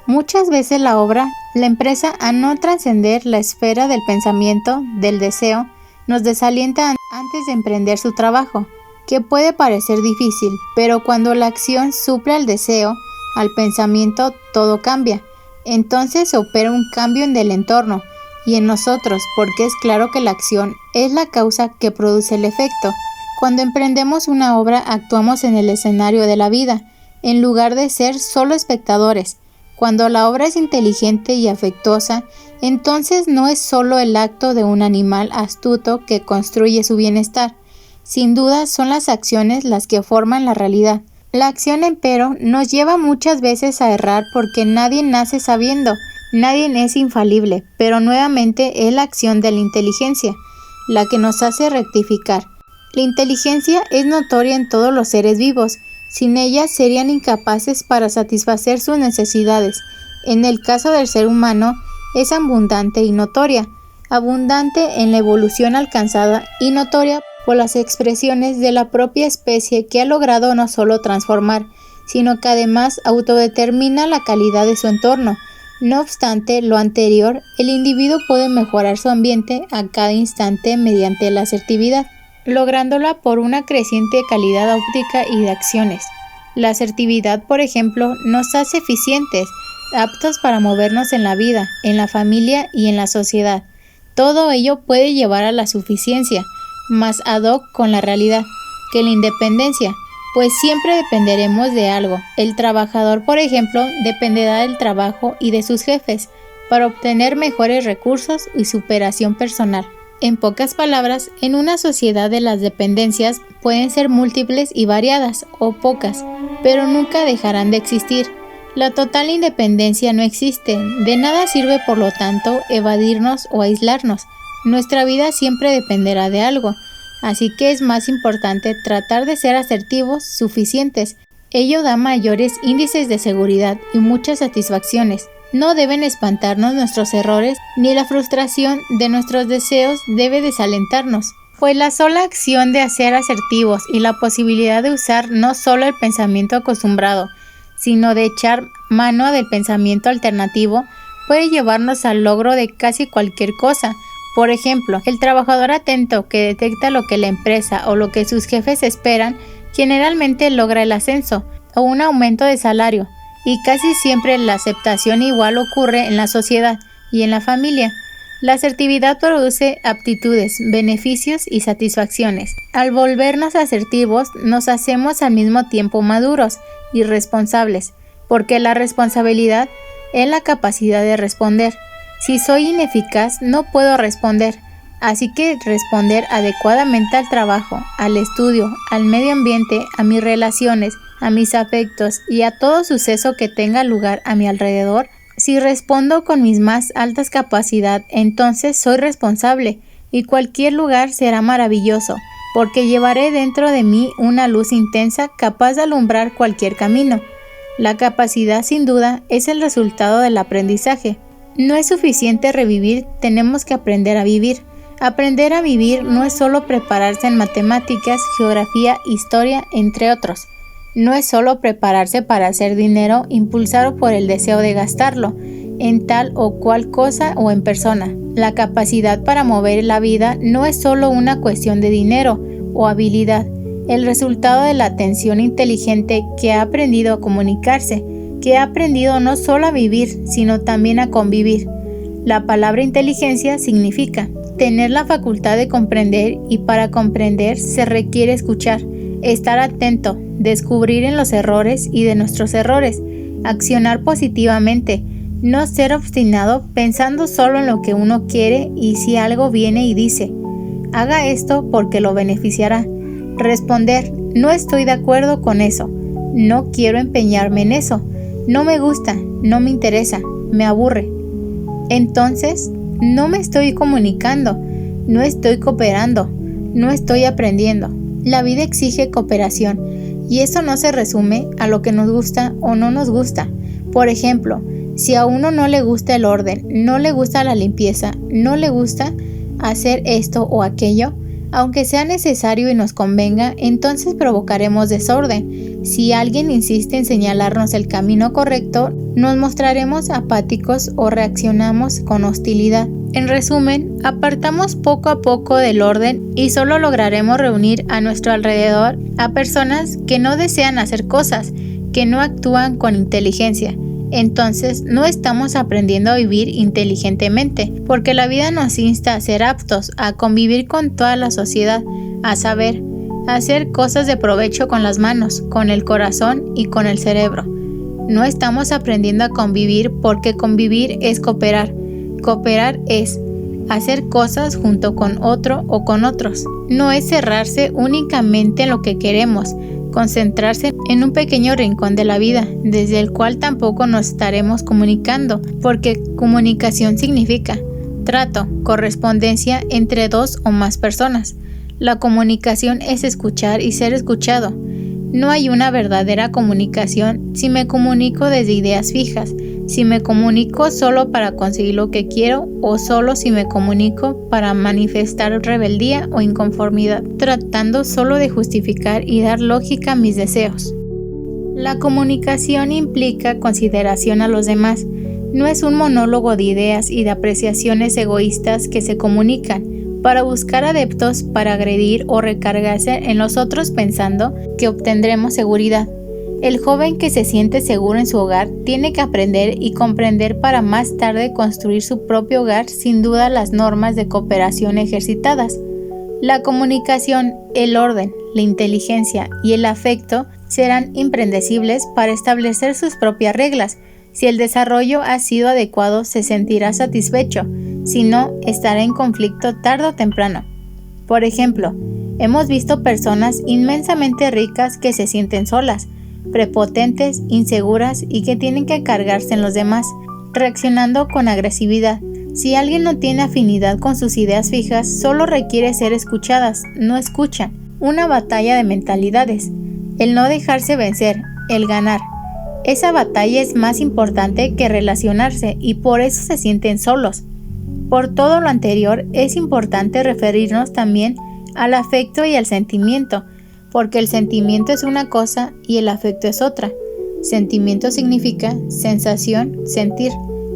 A: Muchas veces la obra, la empresa a no trascender la esfera del pensamiento, del deseo, nos desalienta antes de emprender su trabajo, que puede parecer difícil, pero cuando la acción suple al deseo, al pensamiento, todo cambia. Entonces opera un cambio en el entorno y en nosotros, porque es claro que la acción es la causa que produce el efecto. Cuando emprendemos una obra, actuamos en el escenario de la vida, en lugar de ser solo espectadores. Cuando la obra es inteligente y afectuosa, entonces no es solo el acto de un animal astuto que construye su bienestar. Sin duda son las acciones las que forman la realidad. La acción, empero, nos lleva muchas veces a errar porque nadie nace sabiendo, nadie es infalible, pero nuevamente es la acción de la inteligencia la que nos hace rectificar. La inteligencia es notoria en todos los seres vivos. Sin ella serían incapaces para satisfacer sus necesidades. En el caso del ser humano, es abundante y notoria, abundante en la evolución alcanzada y notoria por las expresiones de la propia especie que ha logrado no solo transformar, sino que además autodetermina la calidad de su entorno. No obstante lo anterior, el individuo puede mejorar su ambiente a cada instante mediante la asertividad, lográndola por una creciente calidad óptica y de acciones. La asertividad, por ejemplo, nos hace eficientes, aptos para movernos en la vida, en la familia y en la sociedad. Todo ello puede llevar a la suficiencia, más ad hoc con la realidad, que la independencia, pues siempre dependeremos de algo. El trabajador, por ejemplo, dependerá del trabajo y de sus jefes para obtener mejores recursos y superación personal. En pocas palabras, en una sociedad de las dependencias pueden ser múltiples y variadas, o pocas, pero nunca dejarán de existir. La total independencia no existe, de nada sirve por lo tanto evadirnos o aislarnos. Nuestra vida siempre dependerá de algo, así que es más importante tratar de ser asertivos, suficientes. Ello da mayores índices de seguridad y muchas satisfacciones. No deben espantarnos nuestros errores, ni la frustración de nuestros deseos debe desalentarnos, pues la sola acción de ser asertivos y la posibilidad de usar no solo el pensamiento acostumbrado, sino de echar mano del pensamiento alternativo, puede llevarnos al logro de casi cualquier cosa. Por ejemplo, el trabajador atento que detecta lo que la empresa o lo que sus jefes esperan, generalmente logra el ascenso o un aumento de salario, y casi siempre la aceptación igual ocurre en la sociedad y en la familia. La asertividad produce aptitudes, beneficios y satisfacciones. Al volvernos asertivos, nos hacemos al mismo tiempo maduros y responsables, porque la responsabilidad es la capacidad de responder. Si soy ineficaz, no puedo responder. Así que responder adecuadamente al trabajo, al estudio, al medio ambiente, a mis relaciones, a mis afectos y a todo suceso que tenga lugar a mi alrededor. Si respondo con mis más altas capacidades, entonces soy responsable y cualquier lugar será maravilloso, porque llevaré dentro de mí una luz intensa capaz de alumbrar cualquier camino. La capacidad, sin duda, es el resultado del aprendizaje. No es suficiente revivir, tenemos que aprender a vivir. Aprender a vivir no es solo prepararse en matemáticas, geografía, historia, entre otros. No es solo prepararse para hacer dinero impulsado por el deseo de gastarlo en tal o cual cosa o en persona. La capacidad para mover la vida no es solo una cuestión de dinero o habilidad, el resultado de la atención inteligente que ha aprendido a comunicarse, que ha aprendido no solo a vivir, sino también a convivir. La palabra inteligencia significa tener la facultad de comprender, y para comprender se requiere escuchar, estar atento, descubrir en los errores y de nuestros errores, accionar positivamente, no ser obstinado pensando solo en lo que uno quiere y si algo viene y dice, haga esto porque lo beneficiará. Responder, no estoy de acuerdo con eso, no quiero empeñarme en eso, no me gusta, no me interesa, me aburre. Entonces, no me estoy comunicando, no estoy cooperando, no estoy aprendiendo. La vida exige cooperación y eso no se resume a lo que nos gusta o no nos gusta. Por ejemplo, si a uno no le gusta el orden, no le gusta la limpieza, no le gusta hacer esto o aquello, aunque sea necesario y nos convenga, entonces provocaremos desorden. Si alguien insiste en señalarnos el camino correcto, nos mostraremos apáticos o reaccionamos con hostilidad. En resumen, apartamos poco a poco del orden y solo lograremos reunir a nuestro alrededor a personas que no desean hacer cosas, que no actúan con inteligencia. Entonces, no estamos aprendiendo a vivir inteligentemente, porque la vida nos insta a ser aptos a convivir con toda la sociedad, a saber, a hacer cosas de provecho con las manos, con el corazón y con el cerebro. No estamos aprendiendo a convivir porque convivir es cooperar. Cooperar es hacer cosas junto con otro o con otros. No es cerrarse únicamente en lo que queremos, concentrarse en un pequeño rincón de la vida, desde el cual tampoco nos estaremos comunicando, porque comunicación significa trato, correspondencia entre dos o más personas. La comunicación es escuchar y ser escuchado. No hay una verdadera comunicación si me comunico desde ideas fijas, si me comunico solo para conseguir lo que quiero o solo si me comunico para manifestar rebeldía o inconformidad, tratando solo de justificar y dar lógica a mis deseos. La comunicación implica consideración a los demás. No es un monólogo de ideas y de apreciaciones egoístas que se comunican para buscar adeptos para agredir o recargarse en los otros pensando que obtendremos seguridad. El joven que se siente seguro en su hogar tiene que aprender y comprender para más tarde construir su propio hogar sin duda las normas de cooperación ejercitadas. La comunicación, el orden, la inteligencia y el afecto serán imprescindibles para establecer sus propias reglas. Si el desarrollo ha sido adecuado, se sentirá satisfecho. Si no, estará en conflicto tarde o temprano. Por ejemplo, hemos visto personas inmensamente ricas que se sienten solas, prepotentes, inseguras y que tienen que cargarse en los demás, reaccionando con agresividad. Si alguien no tiene afinidad con sus ideas fijas, solo requiere ser escuchadas, no escuchan. Una batalla de mentalidades, el no dejarse vencer, el ganar. Esa batalla es más importante que relacionarse y por eso se sienten solos. Por todo lo anterior, es importante referirnos también al afecto y al sentimiento, porque el sentimiento es una cosa y el afecto es otra. Sentimiento significa sensación, sentir.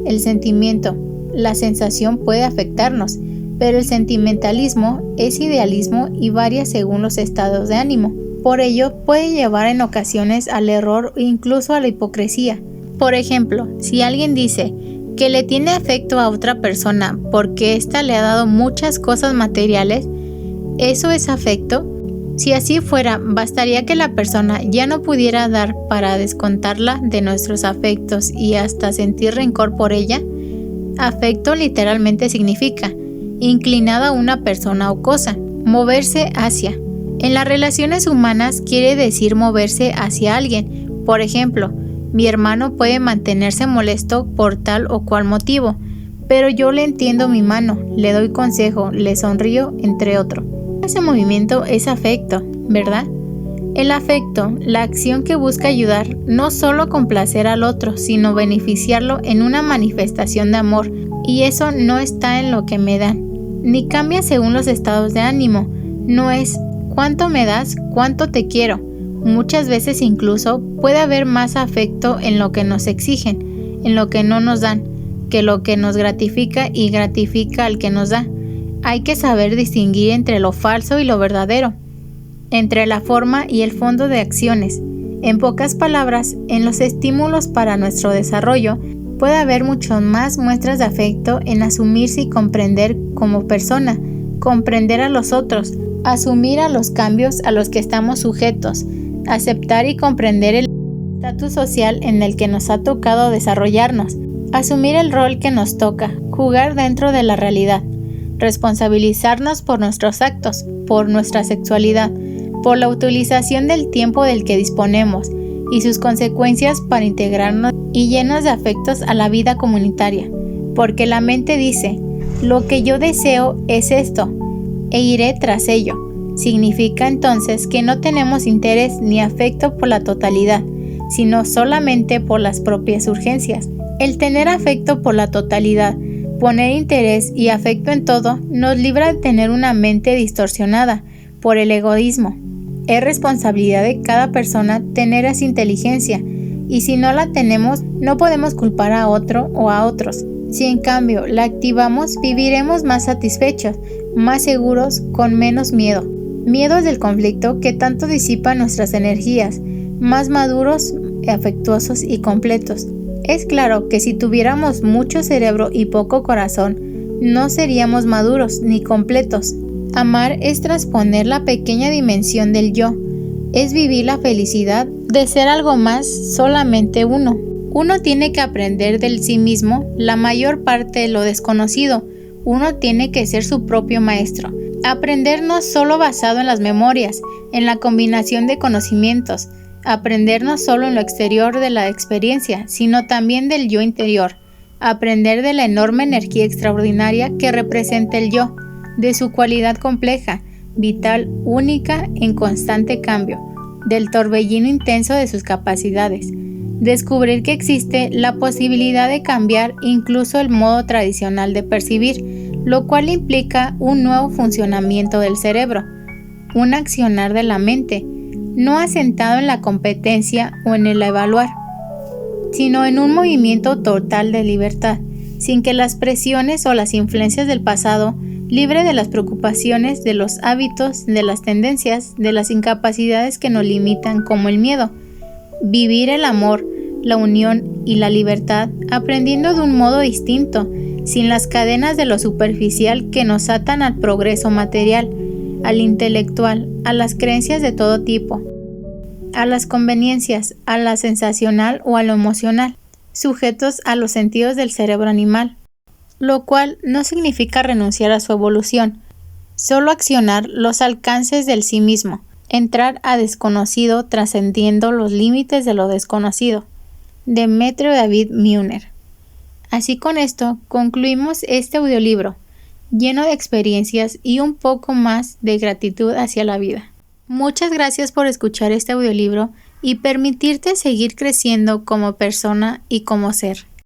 A: El sentimiento, la sensación puede afectarnos, pero el sentimentalismo es idealismo y varía según los estados de ánimo. Por ello, puede llevar en ocasiones al error e incluso a la hipocresía. Por ejemplo, si alguien dice que le tiene afecto a otra persona porque ésta le ha dado muchas cosas materiales, ¿eso es afecto? Si así fuera, bastaría que la persona ya no pudiera dar para descontarla de nuestros afectos y hasta sentir rencor por ella. Afecto literalmente significa inclinado a una persona o cosa, moverse hacia. En las relaciones humanas quiere decir moverse hacia alguien. Por ejemplo, mi hermano puede mantenerse molesto por tal o cual motivo, pero yo le entiendo mi mano, le doy consejo, le sonrío, entre otros. Ese movimiento es afecto, ¿verdad? El afecto, la acción que busca ayudar, no solo complacer al otro, sino beneficiarlo en una manifestación de amor, y eso no está en lo que me dan, ni cambia según los estados de ánimo. No es cuánto me das, cuánto te quiero. Muchas veces incluso puede haber más afecto en lo que nos exigen, en lo que no nos dan, que lo que nos gratifica y gratifica al que nos da. Hay que saber distinguir entre lo falso y lo verdadero, entre la forma y el fondo de acciones. En pocas palabras, en los estímulos para nuestro desarrollo puede haber mucho más muestras de afecto en asumirse y comprender como persona, comprender a los otros, asumir a los cambios a los que estamos sujetos, aceptar y comprender el estatus social en el que nos ha tocado desarrollarnos, asumir el rol que nos toca, jugar dentro de la realidad, responsabilizarnos por nuestros actos, por nuestra sexualidad, por la utilización del tiempo del que disponemos y sus consecuencias para integrarnos y llenos de afectos a la vida comunitaria, porque la mente dice, lo que yo deseo es esto, e iré tras ello. Significa entonces que no tenemos interés ni afecto por la totalidad, sino solamente por las propias urgencias. El tener afecto por la totalidad, poner interés y afecto en todo, nos libra de tener una mente distorsionada por el egoísmo. Es responsabilidad de cada persona tener esa inteligencia, y si no la tenemos, no podemos culpar a otro o a otros. Si en cambio la activamos, viviremos más satisfechos, más seguros, con menos miedo. Miedos del conflicto que tanto disipan nuestras energías, más maduros, afectuosos y completos. Es claro que si tuviéramos mucho cerebro y poco corazón, no seríamos maduros ni completos. Amar es transponer la pequeña dimensión del yo, es vivir la felicidad de ser algo más, solamente uno. Uno tiene que aprender del sí mismo la mayor parte de lo desconocido. Uno tiene que ser su propio maestro. Aprender no solo basado en las memorias, en la combinación de conocimientos. Aprender no solo en lo exterior de la experiencia, sino también del yo interior. Aprender de la enorme energía extraordinaria que representa el yo, de su cualidad compleja, vital, única, en constante cambio, del torbellino intenso de sus capacidades. Descubrir que existe la posibilidad de cambiar incluso el modo tradicional de percibir, lo cual implica un nuevo funcionamiento del cerebro, un accionar de la mente, no asentado en la competencia o en el evaluar, sino en un movimiento total de libertad, sin que las presiones o las influencias del pasado, libre de las preocupaciones, de los hábitos, de las tendencias, de las incapacidades que nos limitan como el miedo. Vivir el amor, la unión y la libertad, aprendiendo de un modo distinto, sin las cadenas de lo superficial que nos atan al progreso material, al intelectual, a las creencias de todo tipo, a las conveniencias, a la sensacional o a lo emocional, sujetos a los sentidos del cerebro animal, lo cual no significa renunciar a su evolución, solo accionar los alcances del sí mismo, entrar a desconocido trascendiendo los límites de lo desconocido. Demetrio David Müller. Así con esto concluimos este audiolibro, lleno de experiencias y un poco más de gratitud hacia la vida. Muchas gracias por escuchar este audiolibro y permitirte seguir creciendo como persona y como ser.